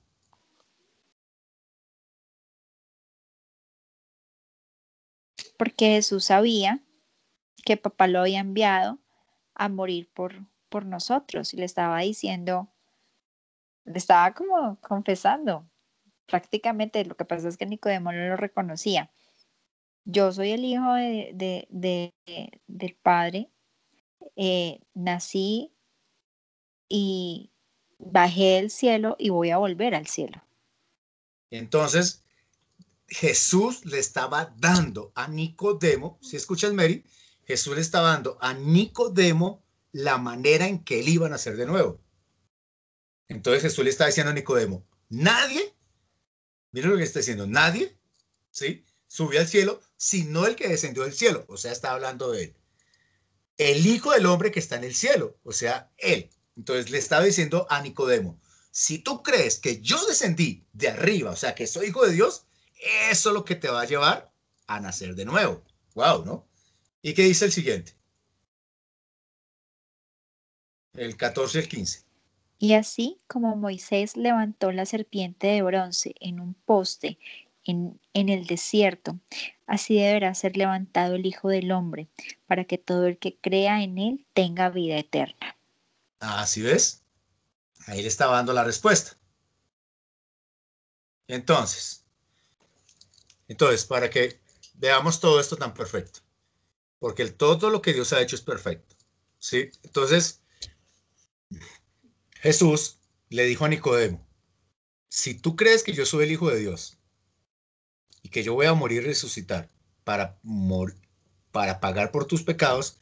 Porque Jesús sabía que papá lo había enviado a morir por nosotros y le estaba diciendo, le estaba como confesando prácticamente. Lo que pasa es que Nicodemo no lo reconocía. Yo soy el hijo del Padre, nací y bajé del cielo y voy a volver al cielo. Entonces, Jesús le estaba dando a Nicodemo, si escuchas, Mary, Jesús le estaba dando a Nicodemo la manera en que él iba a nacer de nuevo. Entonces Jesús le está diciendo a Nicodemo, nadie, mira lo que está diciendo, nadie, ¿sí? Subió al cielo, sino el que descendió del cielo, o sea, está hablando de él. El Hijo del Hombre que está en el cielo, o sea, él. Entonces le estaba diciendo a Nicodemo, si tú crees que yo descendí de arriba, o sea, que soy hijo de Dios, eso es lo que te va a llevar a nacer de nuevo. Wow, ¿no? ¿Y qué dice el siguiente? El 14 y el 15. Y así como Moisés levantó la serpiente de bronce en un poste en el desierto, así deberá ser levantado el Hijo del Hombre, para que todo el que crea en él tenga vida eterna. Ah, ¿sí ves? Ahí le estaba dando la respuesta. Entonces, para que veamos todo esto tan perfecto, porque todo lo que Dios ha hecho es perfecto, ¿sí? Entonces, Jesús le dijo a Nicodemo, si tú crees que yo soy el Hijo de Dios y que yo voy a morir y resucitar para pagar por tus pecados,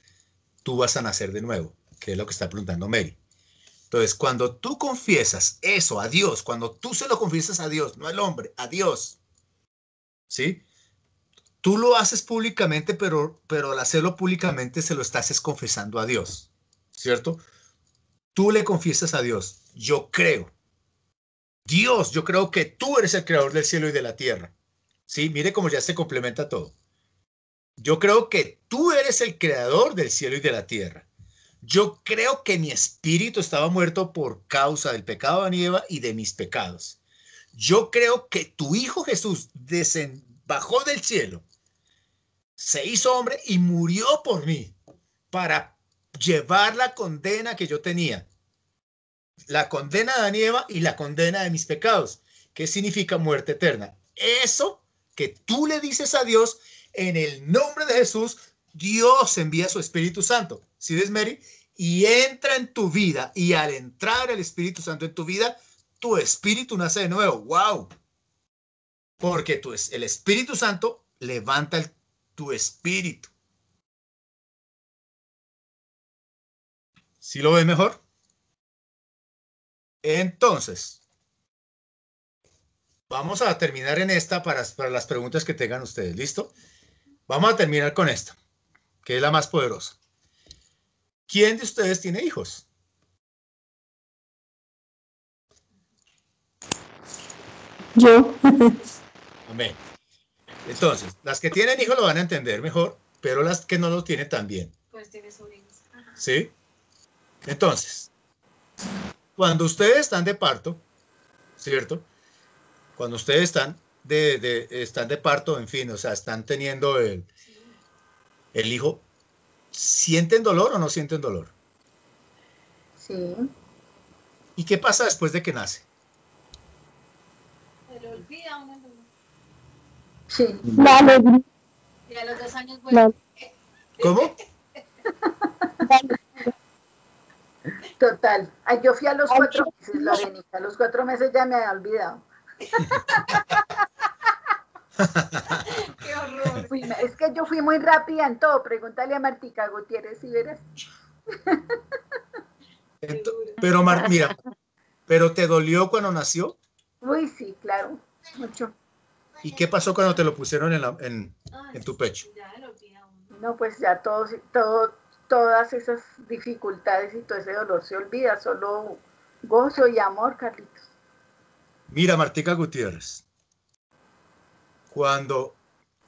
tú vas a nacer de nuevo, que es lo que está preguntando Mary. Entonces, cuando tú confiesas eso a Dios, cuando tú se lo confiesas a Dios, no al hombre, a Dios, ¿sí? Tú lo haces públicamente, pero al hacerlo públicamente se lo estás confesando a Dios, ¿cierto? Tú le confiesas a Dios, yo creo. Dios, yo creo que tú eres el creador del cielo y de la tierra. Sí, mire cómo ya se complementa todo. Yo creo que tú eres el creador del cielo y de la tierra. Yo creo que mi espíritu estaba muerto por causa del pecado de Adán y Eva y de mis pecados. Yo creo que tu Hijo Jesús bajó del cielo, se hizo hombre y murió por mí para llevar la condena que yo tenía. La condena de Adán y Eva y la condena de mis pecados. ¿Qué significa muerte eterna? Eso que tú le dices a Dios, en el nombre de Jesús, Dios envía su Espíritu Santo. ¿Sí ves, Mary? Y entra en tu vida, y al entrar el Espíritu Santo en tu vida, tu espíritu nace de nuevo. ¡Wow! Porque el Espíritu Santo levanta tu espíritu. ¿Sí lo ves mejor? Entonces, vamos a terminar en esta para las preguntas que tengan ustedes. ¿Listo? Vamos a terminar con esta, que es la más poderosa. ¿Quién de ustedes tiene hijos? Yo. Amén. Entonces, las que tienen hijos lo van a entender mejor, pero las que no lo tienen también. Pues tiene sobrinos. ¿Sí? Entonces, cuando ustedes están de parto, ¿cierto? Cuando ustedes están de parto, en fin, o sea, están teniendo el hijo, ¿sienten dolor o no sienten dolor? Sí. ¿Y qué pasa después de que nace? Se le olvida uno el dolor. Sí. Vale. Y a los 2 años vuelve. ¿Cómo? Total. Ay, yo fui a los 4 meses, Lorenita. A los 4 meses ya me había olvidado. Qué horror. Es que yo fui muy rápida en todo. Pregúntale a Martica Gutiérrez si verás. Pero mira, ¿pero te dolió cuando nació? Uy, sí, claro. Mucho. ¿Y qué pasó cuando te lo pusieron en tu pecho? No, pues ya todas esas dificultades y todo ese dolor se olvida, solo gozo y amor, Carlitos. Mira, Martica Gutiérrez, cuando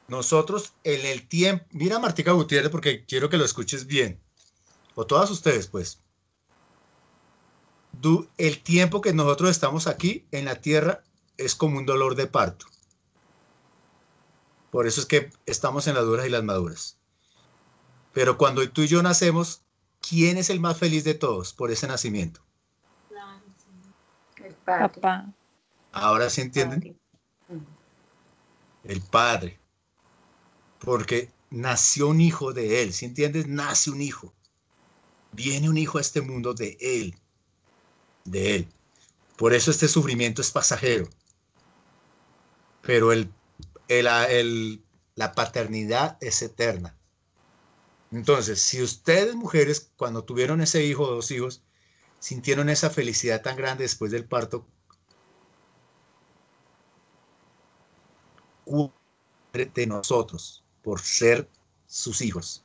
nosotros en el tiempo, mira Martica Gutiérrez porque quiero que lo escuches bien, o todas ustedes pues, el tiempo que nosotros estamos aquí en la tierra es como un dolor de parto. Por eso es que estamos en las duras y las maduras. Pero cuando tú y yo nacemos, ¿quién es el más feliz de todos por ese nacimiento? El Padre. Papá. Ahora sí entienden. El Padre. Porque nació un hijo de él. ¿Sí entiendes? Nace un hijo. Viene un hijo a este mundo de él. De él. Por eso este sufrimiento es pasajero. Pero la paternidad es eterna. Entonces, si ustedes, mujeres, cuando tuvieron ese hijo o 2 hijos, sintieron esa felicidad tan grande después del parto, de nosotros por ser sus hijos.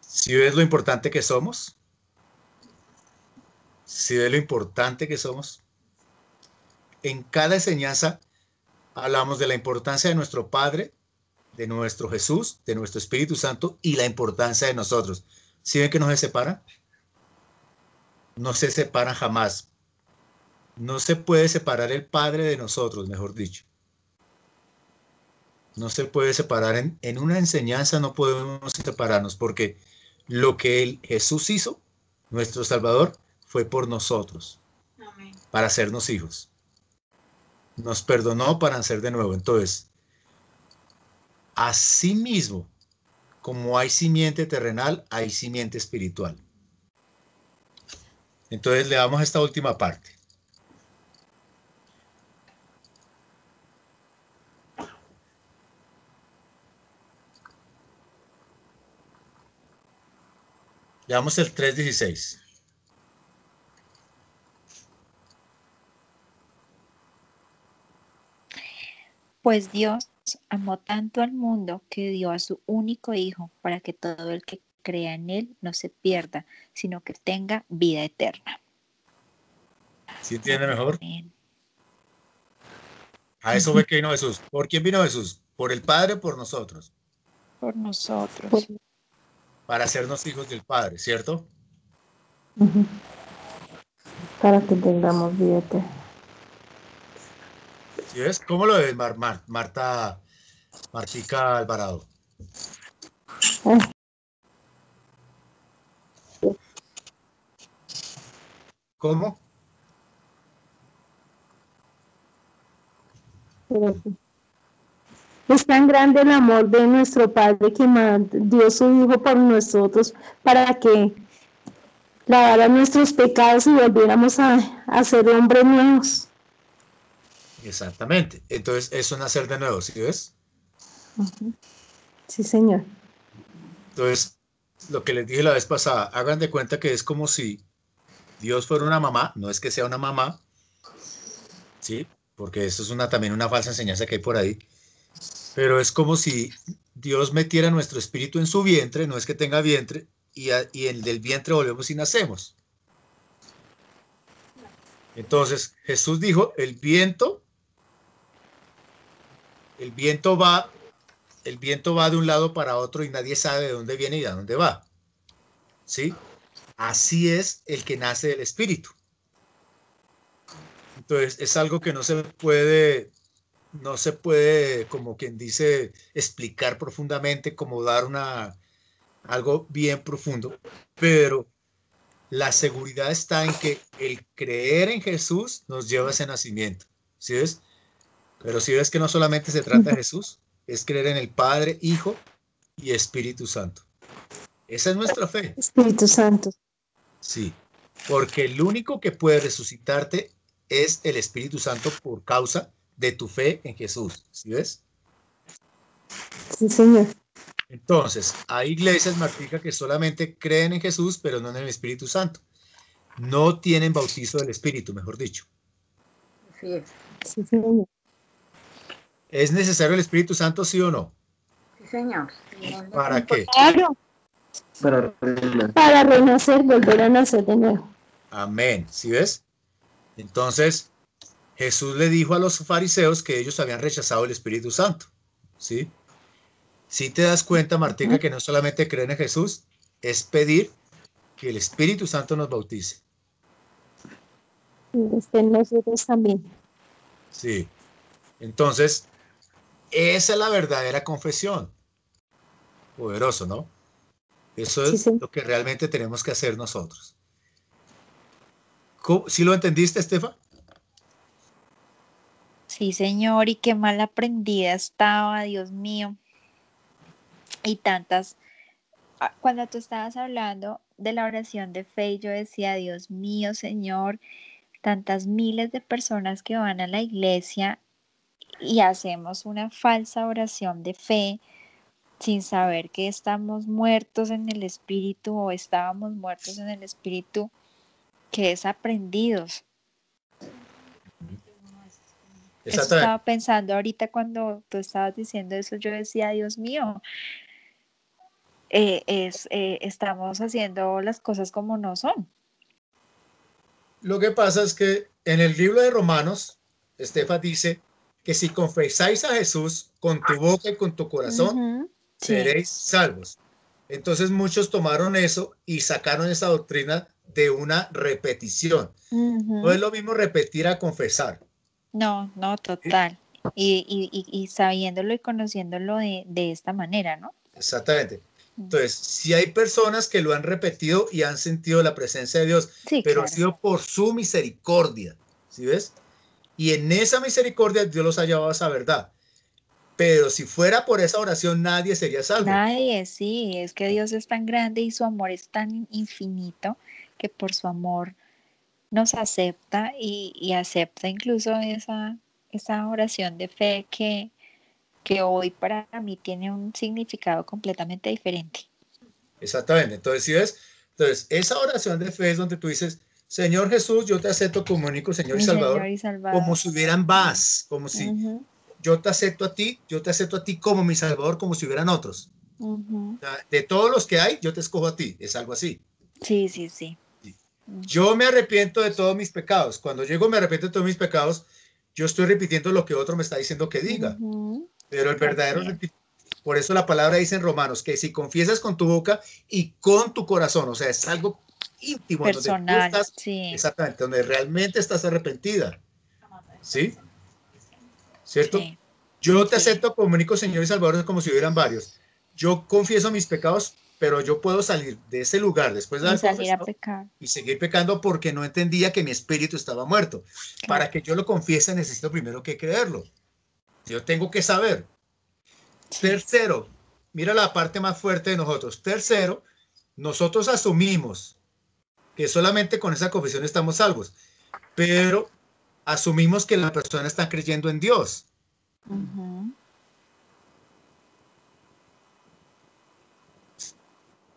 Si ves lo importante que somos, si ves lo importante que somos, en cada enseñanza hablamos de la importancia de nuestro Padre, de nuestro Jesús, de nuestro Espíritu Santo y la importancia de nosotros. ¿Sí ven que no se separan? No se separan jamás. No se puede separar el Padre de nosotros, mejor dicho. No se puede separar en una enseñanza, no podemos separarnos porque lo que Jesús hizo, nuestro Salvador, fue por nosotros. Amén. Para hacernos hijos. Nos perdonó para nacer de nuevo. Entonces, así mismo, como hay simiente terrenal, hay simiente espiritual. Entonces, le damos a esta última parte. Le damos el 3:16. Pues Dios amó tanto al mundo que dio a su único Hijo para que todo el que crea en Él no se pierda, sino que tenga vida eterna. ¿Sí entiende mejor? Amén. A eso fue que vino Jesús. ¿Por quién vino Jesús? ¿Por el Padre o por nosotros? Por nosotros. Para hacernos hijos del Padre, ¿cierto? Para que tengamos vida eterna. ¿Sí ves? ¿Cómo lo ves, Martica Alvarado? ¿Cómo? Es tan grande el amor de nuestro Padre que dio su Hijo por nosotros para que lavara nuestros pecados y volviéramos a ser hombres nuevos. Exactamente. Entonces, eso es nacer de nuevo, ¿sí ves? Sí, señor. Entonces, lo que les dije la vez pasada, hagan de cuenta que es como si Dios fuera una mamá, no es que sea una mamá, ¿sí? Porque eso es también una falsa enseñanza que hay por ahí, pero es como si Dios metiera nuestro espíritu en su vientre, no es que tenga vientre, y el del vientre volvemos y nacemos. Entonces, Jesús dijo, el viento va de un lado para otro y nadie sabe de dónde viene y de dónde va. ¿Sí? Así es el que nace del Espíritu. Entonces, es algo que no se puede, como quien dice, explicar profundamente, como dar algo bien profundo, pero la seguridad está en que el creer en Jesús nos lleva a ese nacimiento. ¿Sí ves? Pero si ves que no solamente se trata de Jesús, es creer en el Padre, Hijo y Espíritu Santo. Esa es nuestra fe. Espíritu Santo. Sí, porque el único que puede resucitarte es el Espíritu Santo por causa de tu fe en Jesús. ¿Sí ves? Sí, señor. Entonces, hay iglesias, Martica, que solamente creen en Jesús, pero no en el Espíritu Santo. No tienen bautizo del Espíritu, mejor dicho. Así es. Sí, señor. ¿Es necesario el Espíritu Santo, sí o no? Sí, señor. Sí, ¿Para qué? Claro, para renacer, volver a nacer de nuevo. Amén. ¿Sí ves? Entonces, Jesús le dijo a los fariseos que ellos habían rechazado el Espíritu Santo. ¿Sí? Si te das cuenta, Martica, que no solamente creer en Jesús, es pedir que el Espíritu Santo nos bautice. Y esté en nosotros también. Sí. Entonces, esa es la verdadera confesión. Poderoso, ¿no? Eso Sí, es sí. lo que realmente tenemos que hacer nosotros. ¿Sí lo entendiste, Estefa? Sí, señor, y qué mal aprendida estaba, Dios mío. Y tantas, cuando tú estabas hablando de la oración de fe, yo decía, Dios mío, Señor, tantas miles de personas que van a la iglesia y hacemos una falsa oración de fe sin saber que estamos muertos en el espíritu o estábamos muertos en el espíritu, que es aprendidos. Eso estaba pensando ahorita cuando tú estabas diciendo eso, yo decía, Dios mío, estamos haciendo las cosas como no son. Lo que pasa es que en el libro de Romanos, Estefa dice que si confesáis a Jesús con tu boca y con tu corazón, seréis salvos. Entonces muchos tomaron eso y sacaron esa doctrina de una repetición. No es lo mismo repetir a confesar. No, total. Y sabiéndolo y conociéndolo de esta manera, ¿no? Exactamente. Entonces, si hay personas que lo han repetido y han sentido la presencia de Dios, sí, pero claro, ha sido por su misericordia, ¿sí ves? Y en esa misericordia Dios los ha llevado a esa verdad. Pero si fuera por esa oración, nadie sería salvo. Nadie, sí, es que Dios es tan grande y su amor es tan infinito que por su amor nos acepta y acepta incluso esa oración de fe que hoy para mí tiene un significado completamente diferente. Exactamente. Entonces, ¿sí ves? Entonces, esa oración de fe es donde tú dices, Señor Jesús, yo te acepto como único Señor y Salvador, como si hubieran más, como si yo te acepto a ti como mi Salvador, como si hubieran otros. O sea, de todos los que hay, yo te escojo a ti, es algo así. Sí, sí, sí. Yo me arrepiento de todos mis pecados. Cuando llego me arrepiento de todos mis pecados, yo estoy repitiendo lo que otro me está diciendo que diga. Pero el verdadero, por eso la palabra dice en Romanos, que si confiesas con tu boca y con tu corazón, o sea, es algo íntimo, personal, donde tú estás, sí. Exactamente, donde realmente estás arrepentida. ¿Sí? ¿Cierto? Sí. Yo te acepto como único Señor y Salvador, como si hubieran varios. Yo confieso mis pecados, pero yo puedo salir de ese lugar después de salir a pecar y seguir pecando porque no entendía que mi espíritu estaba muerto. Claro. Para que yo lo confiese necesito primero que creerlo. Yo tengo que saber. Sí. Tercero, mira la parte más fuerte de nosotros. Tercero, nosotros asumimos que solamente con esa confesión estamos salvos, pero asumimos que la persona está creyendo en Dios.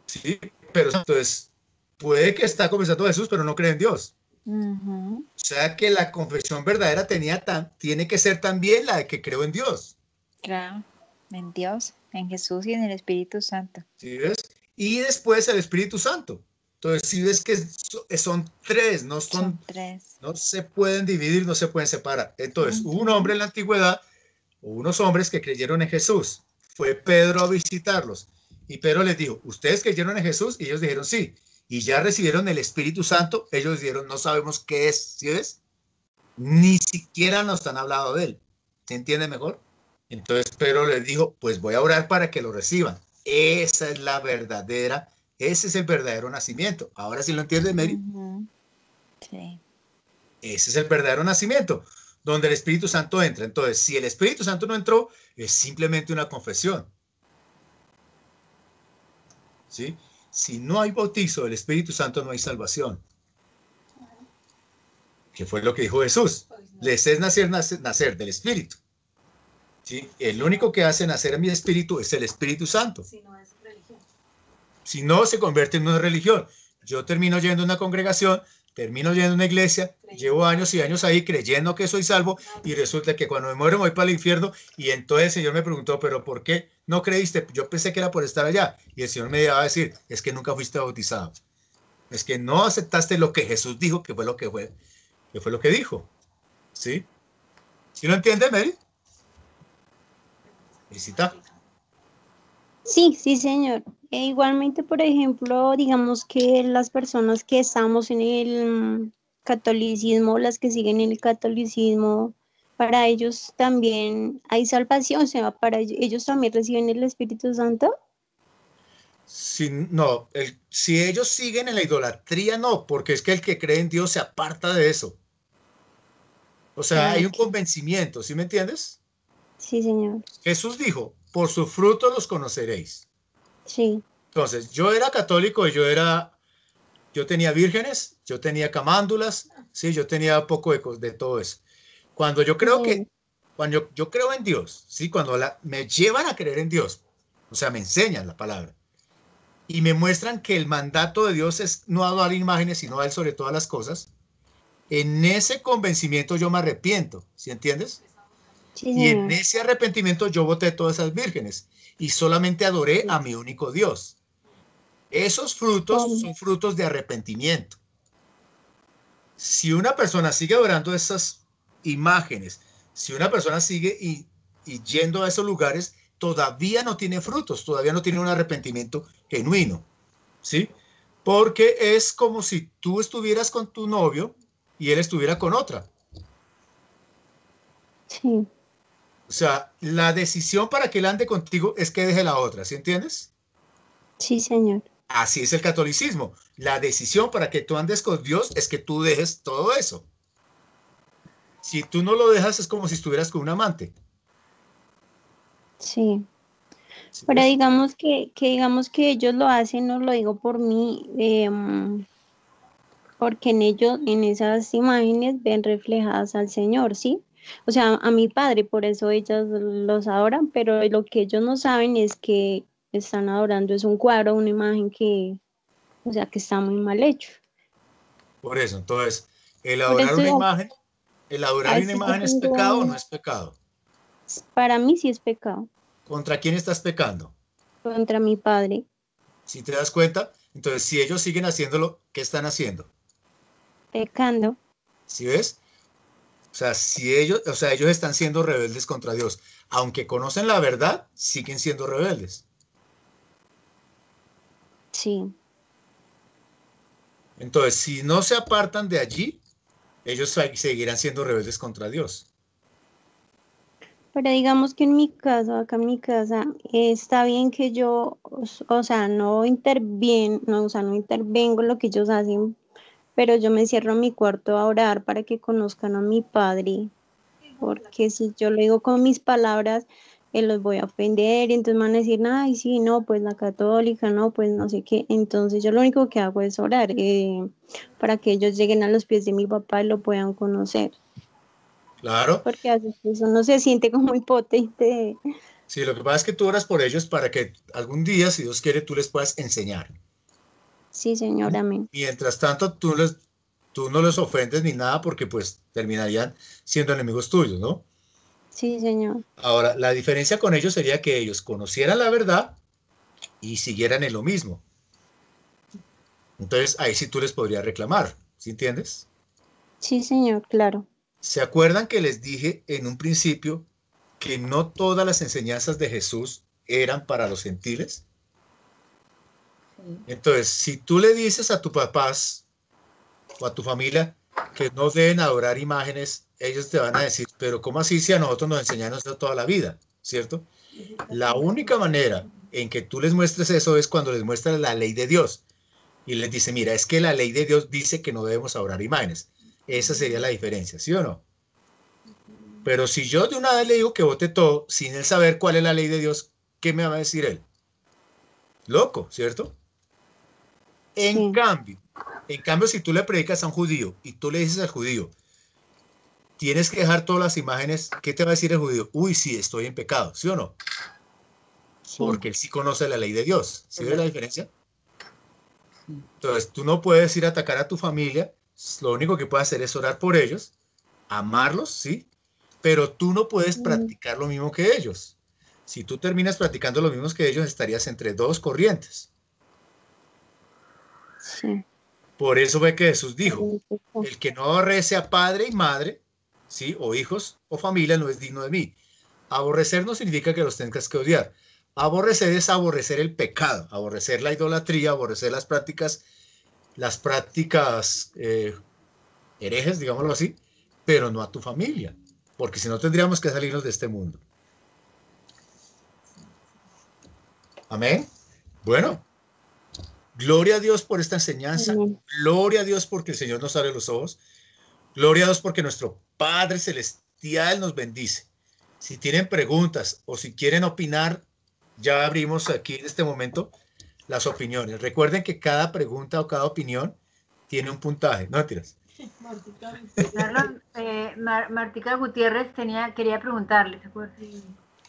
Sí, pero entonces puede que está confesando a Jesús, pero no cree en Dios. O sea que la confesión verdadera tiene que ser también la de que creo en Dios. Claro, en Dios, en Jesús y en el Espíritu Santo. ¿Sí ves? Y después el Espíritu Santo. Entonces, si ves que son tres, no se pueden dividir, no se pueden separar. Entonces, hubo un hombre en la antigüedad, o unos hombres que creyeron en Jesús. Fue Pedro a visitarlos. Y Pedro les dijo, ¿ustedes creyeron en Jesús? Y ellos dijeron, sí. Y ya recibieron el Espíritu Santo. Ellos dijeron, no sabemos qué es. ¿Sí ves? Ni siquiera nos han hablado de él. ¿Se entiende mejor? Entonces Pedro les dijo, pues voy a orar para que lo reciban. Esa es la verdadera, ese es el verdadero nacimiento. Ahora sí lo entiendes, Mary. Sí. Ese es el verdadero nacimiento, donde el Espíritu Santo entra. Entonces, si el Espíritu Santo no entró, es simplemente una confesión. ¿Sí? Si no hay bautizo del Espíritu Santo, no hay salvación. ¿Qué fue lo que dijo Jesús? Les es nacer del Espíritu. ¿Sí? El único que hace nacer en mi espíritu es el Espíritu Santo. Si no es religión. Si no, se convierte en una religión. Yo termino yendo a una congregación, termino yendo a una iglesia, llevo años y años ahí creyendo que soy salvo y resulta que cuando me muero me voy para el infierno y entonces el Señor me preguntó, pero ¿por qué no creíste? Yo pensé que era por estar allá y el Señor me iba a decir, es que nunca fuiste bautizado, es que no aceptaste lo que Jesús dijo, que fue lo que dijo, ¿sí? ¿Sí lo entiende, Mary? Visita. Sí, sí, señor. E igualmente, por ejemplo, digamos que las personas que estamos en el catolicismo, las que siguen el catolicismo, para ellos también hay salvación, o sea, para ellos también reciben el Espíritu Santo. Si, no, si ellos siguen en la idolatría, no, porque es que el que cree en Dios se aparta de eso. O sea, hay un Ok, convencimiento, ¿sí me entiendes? sí, señor. Jesús dijo, por sus frutos los conoceréis. Sí, Entonces, yo era católico y yo tenía vírgenes, yo tenía camándulas, sí, yo tenía poco de todo eso. Cuando yo sí, creo señor. cuando yo creo en Dios, sí, cuando me llevan a creer en Dios, o sea, me enseñan la palabra y me muestran que el mandato de Dios es no adorar imágenes, sino a Él sobre todas las cosas, en ese convencimiento yo me arrepiento, ¿sí entiendes? Sí, Y en señor. ese arrepentimiento yo boté todas esas vírgenes y solamente adoré a mi único Dios. Esos frutos Oh, son frutos de arrepentimiento. Si una persona sigue adorando esas imágenes, si una persona sigue y yendo a esos lugares, todavía no tiene frutos, todavía no tiene un arrepentimiento genuino, ¿sí? Porque es como si tú estuvieras con tu novio y él estuviera con otra. sí, O sea, la decisión para que él ande contigo es que deje la otra, ¿sí entiendes? sí, señor. Así es el catolicismo. La decisión para que tú andes con Dios es que tú dejes todo eso. Si tú no lo dejas, es como si estuvieras con un amante. Sí. ¿Sí Pero ves? digamos que ellos lo hacen, no lo digo por mí, porque en ellos, en esas imágenes ven reflejadas al Señor, ¿sí? O sea, a mi padre, por eso ellas los adoran, pero lo que ellos no saben es que están adorando es un cuadro, una imagen que, o sea, que está muy mal hecho. Por eso, entonces, el Por adorar eso una imagen, el adorar una así yo imagen es pecado o no tengo, es pecado. para mí sí es pecado ¿Contra quién estás pecando? contra mi padre, Si te das cuenta, entonces si ellos siguen haciéndolo, ¿qué están haciendo? pecando. ¿Sí ves? O sea, si ellos, o sea, ellos están siendo rebeldes contra Dios. Aunque conocen la verdad, siguen siendo rebeldes. Sí. Entonces, si no se apartan de allí, ellos seguirán siendo rebeldes contra Dios. Pero digamos que en mi caso, acá en mi casa, está bien que yo, o sea, no, o sea, no intervengo en lo que ellos hacen, pero yo me cierro en mi cuarto a orar para que conozcan a mi padre, porque si yo lo digo con mis palabras, los voy a ofender y entonces me van a decir, ay, sí, no, pues la católica, no, pues no sé qué. Entonces yo lo único que hago es orar, para que ellos lleguen a los pies de mi papá y lo puedan conocer, Claro. porque a veces uno se siente como impotente. Sí, lo que pasa es que tú oras por ellos para que algún día, si Dios quiere, tú les puedas enseñar. Sí, señor, amén. Mientras tanto, tú no les ofendes ni nada porque pues terminarían siendo enemigos tuyos, ¿no? Sí, señor. Ahora, la diferencia con ellos sería que ellos conocieran la verdad y siguieran en lo mismo. Entonces, ahí sí tú les podrías reclamar, ¿sí entiendes? Sí, señor, claro. ¿Se acuerdan que les dije en un principio que no todas las enseñanzas de Jesús eran para los gentiles? Sí. Entonces, si tú le dices a tus papás o a tu familia que no deben adorar imágenes, ellos te van a decir, pero ¿cómo así si a nosotros nos enseñaron eso toda la vida? ¿Cierto? La única manera en que tú les muestres eso es cuando les muestras la ley de Dios y les dice, mira, es que la ley de Dios dice que no debemos adorar imágenes. Esa sería la diferencia, ¿sí o no? Pero si yo de una vez le digo que vote todo sin él saber cuál es la ley de Dios, ¿qué me va a decir él? Loco, ¿cierto? En Sí, cambio, en cambio, si tú le predicas a un judío y tú le dices al judío, tienes que dejar todas las imágenes, ¿qué te va a decir el judío? Uy, sí, estoy en pecado, ¿sí o no? sí, Porque él sí conoce la ley de Dios. ¿Sí ves la diferencia? Sí. Entonces, tú no puedes ir a atacar a tu familia Lo único que puedes hacer es orar por ellos, amarlos, ¿sí? Pero tú no puedes practicar lo mismo que ellos. Si tú terminas practicando lo mismo que ellos, estarías entre dos corrientes. Sí. Por eso ve que Jesús dijo, el que no aborrece a padre y madre, ¿sí? O hijos o familia no es digno de mí. Aborrecer no significa que los tengas que odiar. Aborrecer es aborrecer el pecado, aborrecer la idolatría, aborrecer las prácticas herejes, digámoslo así, pero no a tu familia, porque si no tendríamos que salirnos de este mundo. Amén. Bueno, gloria a Dios por esta enseñanza, gloria a Dios porque el Señor nos abre los ojos, gloria a Dios porque nuestro Padre Celestial nos bendice. Si tienen preguntas o si quieren opinar, ya abrimos aquí en este momento las opiniones. Recuerden que cada pregunta o cada opinión tiene un puntaje. No tiras. Carlos, Martica Gutiérrez quería preguntarle.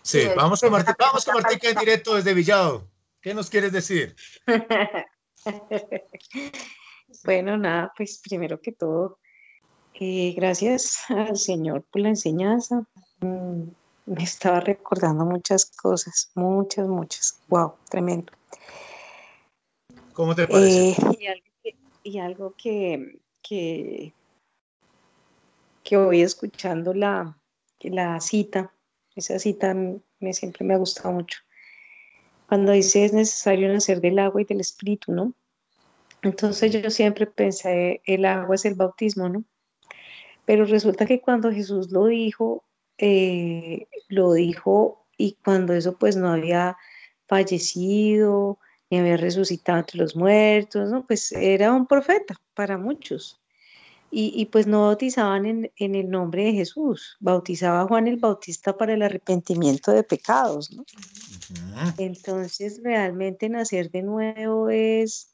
Sí, vamos con Martica en directo desde Villado. ¿Qué nos quieres decir? Bueno, nada, pues primero que todo, gracias al Señor por la enseñanza. Me estaba recordando muchas cosas, muchas. Wow, tremendo. ¿Cómo te pareció? Y algo que voy escuchando la cita, esa cita siempre me ha gustado mucho. Cuando dice es necesario nacer del agua y del espíritu, ¿no? Entonces yo siempre pensé, el agua es el bautismo, ¿no? Pero resulta que cuando Jesús lo dijo y cuando eso pues no había fallecido, ni había resucitado entre los muertos, ¿no? Pues era un profeta para muchos. Y pues no bautizaban en el nombre de Jesús, bautizaba a Juan el Bautista para el arrepentimiento de pecados, ¿no? Entonces realmente nacer de nuevo es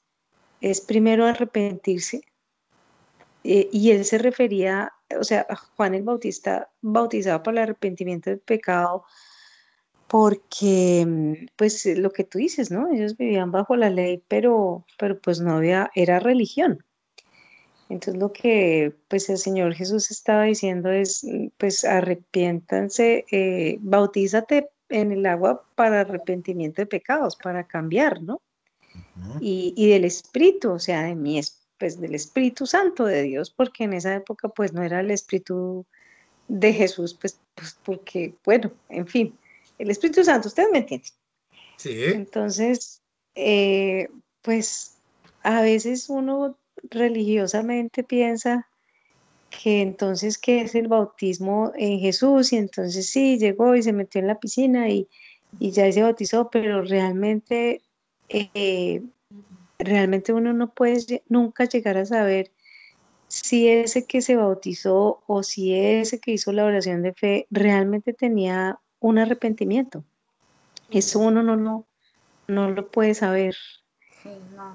primero arrepentirse. Y él se refería, o sea, Juan el Bautista bautizaba para el arrepentimiento del pecado porque, pues lo que tú dices, ¿no? Ellos vivían bajo la ley, pero pues no había, era religión. Entonces lo que pues el Señor Jesús estaba diciendo es, pues arrepiéntanse, bautízate en el agua para arrepentimiento de pecados, para cambiar, ¿no? Y del Espíritu, o sea, pues del Espíritu Santo de Dios, porque en esa época pues no era el Espíritu de Jesús, pues porque, bueno, en fin, el Espíritu Santo, ustedes me entienden. Sí. Entonces, pues a veces uno religiosamente piensa que entonces que es el bautismo en Jesús y entonces sí, llegó y se metió en la piscina y ya se bautizó, pero realmente uno no puede nunca llegar a saber si ese que se bautizó o si ese que hizo la oración de fe realmente tenía un arrepentimiento. Eso uno no lo puede saber. Sí, no.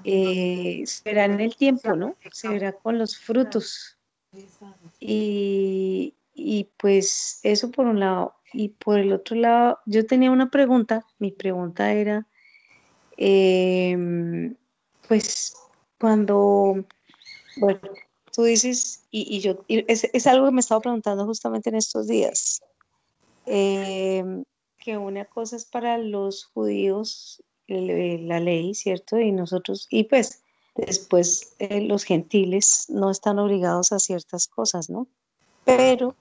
Se verá en el tiempo, ¿no? Se verá con los frutos. Y pues eso por un lado. Y por el otro lado, yo tenía una pregunta. Mi pregunta era, pues cuando, bueno, tú dices, es algo que me estaba preguntando justamente en estos días, que una cosa es para los judíos la ley, ¿cierto? Y nosotros, y pues después los gentiles no están obligados a ciertas cosas, ¿no? Pero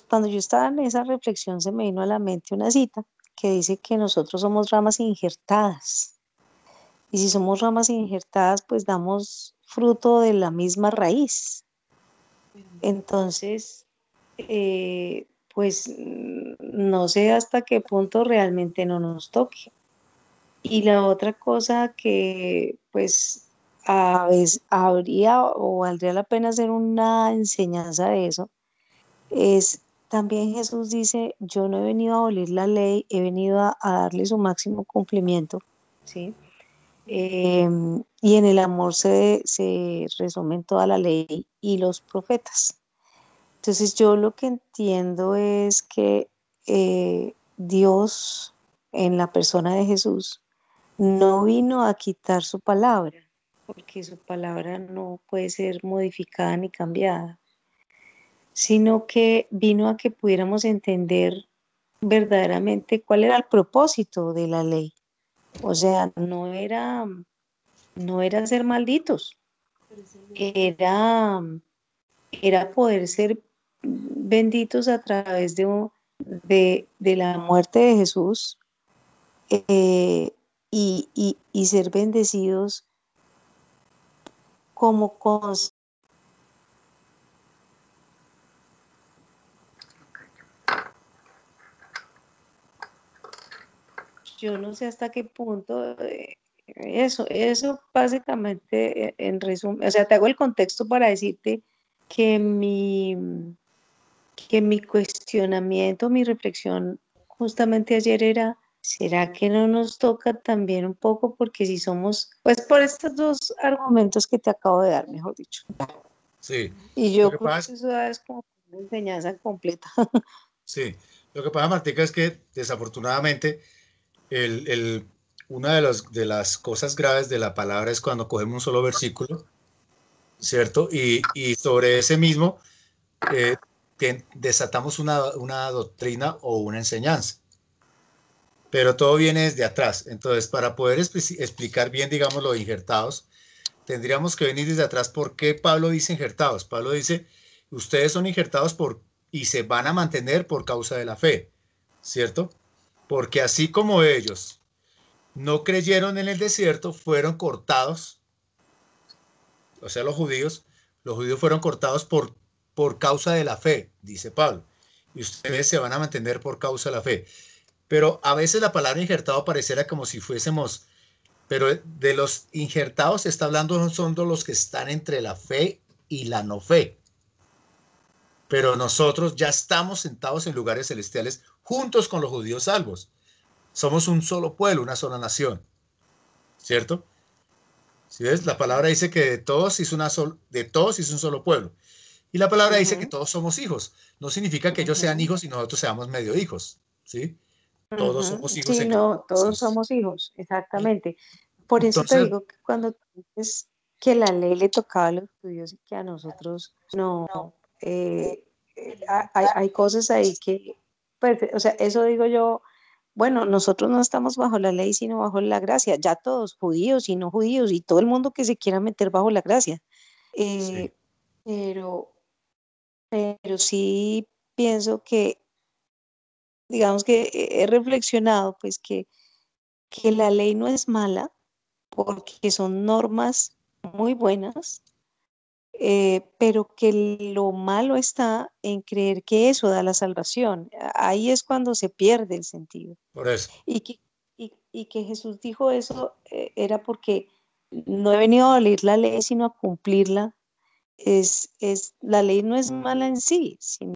cuando yo estaba en esa reflexión se me vino a la mente una cita que dice que nosotros somos ramas injertadas. Y si somos ramas injertadas, pues damos fruto de la misma raíz. Entonces, pues no sé hasta qué punto realmente no nos toque. Y la otra cosa que pues a veces habría o valdría la pena hacer una enseñanza de eso es también Jesús dice, yo no he venido a abolir la ley, he venido a darle su máximo cumplimiento, ¿sí? Y en el amor se resumen toda la ley y los profetas. Entonces yo lo que entiendo es que Dios en la persona de Jesús no vino a quitar su palabra, porque su palabra no puede ser modificada ni cambiada, sino que vino a que pudiéramos entender verdaderamente cuál era el propósito de la ley. O sea, no era ser malditos, era, era poder ser benditos a través de la muerte de Jesús, y ser bendecidos como yo no sé hasta qué punto, eso básicamente, en resumen, o sea, te hago el contexto para decirte que que mi cuestionamiento, mi reflexión justamente ayer era, ¿será que no nos toca también un poco? Porque si somos, pues por estos dos argumentos que te acabo de dar, mejor dicho. Sí, Y lo yo que creo pasa que es, eso es como una enseñanza completa. sí, lo que pasa, Martica, es que desafortunadamente una de las cosas graves de la palabra es cuando cogemos un solo versículo, ¿cierto? Y sobre ese mismo desatamos una doctrina o una enseñanza, pero todo viene desde atrás. Entonces, para poder explicar bien, digamos, los injertados, tendríamos que venir desde atrás. ¿Por qué Pablo dice injertados? Pablo dice, ustedes son injertados y se van a mantener por causa de la fe, ¿cierto? Porque así como ellos no creyeron en el desierto, fueron cortados, o sea, los judíos fueron cortados por causa de la fe, dice Pablo. Y ustedes se van a mantener por causa de la fe. Pero a veces la palabra injertado pareciera como si fuésemos, pero de los injertados se está hablando son de los que están entre la fe y la no fe. Pero nosotros ya estamos sentados en lugares celestiales juntos con los judíos salvos. Somos un solo pueblo, una sola nación, ¿cierto? Si ves, la palabra dice que de todos hizo un solo pueblo. Y la palabra dice que Ujú, todos somos hijos. No significa que ellos sean ujú, hijos y nosotros seamos medio hijos, ¿sí? Todos somos ujú. hijos Sí, en Cristo no, todos Jesús. somos hijos, exactamente. Por eso te Entonces, digo que cuando tú dices que la ley le tocaba a los judíos y que a nosotros no, eh, hay cosas ahí que, pues, o sea, eso digo yo, bueno, nosotros no estamos bajo la ley, sino bajo la gracia, ya todos, judíos y no judíos, y todo el mundo que se quiera meter bajo la gracia. sí, Eh, pero, pero sí pienso que, digamos que he reflexionado, pues que la ley no es mala, porque son normas muy buenas, pero que lo malo está en creer que eso da la salvación. Ahí es cuando se pierde el sentido. por eso. Y y que Jesús dijo eso, era porque no he venido a abolir la ley, sino a cumplirla. La ley no es mala en sí, sino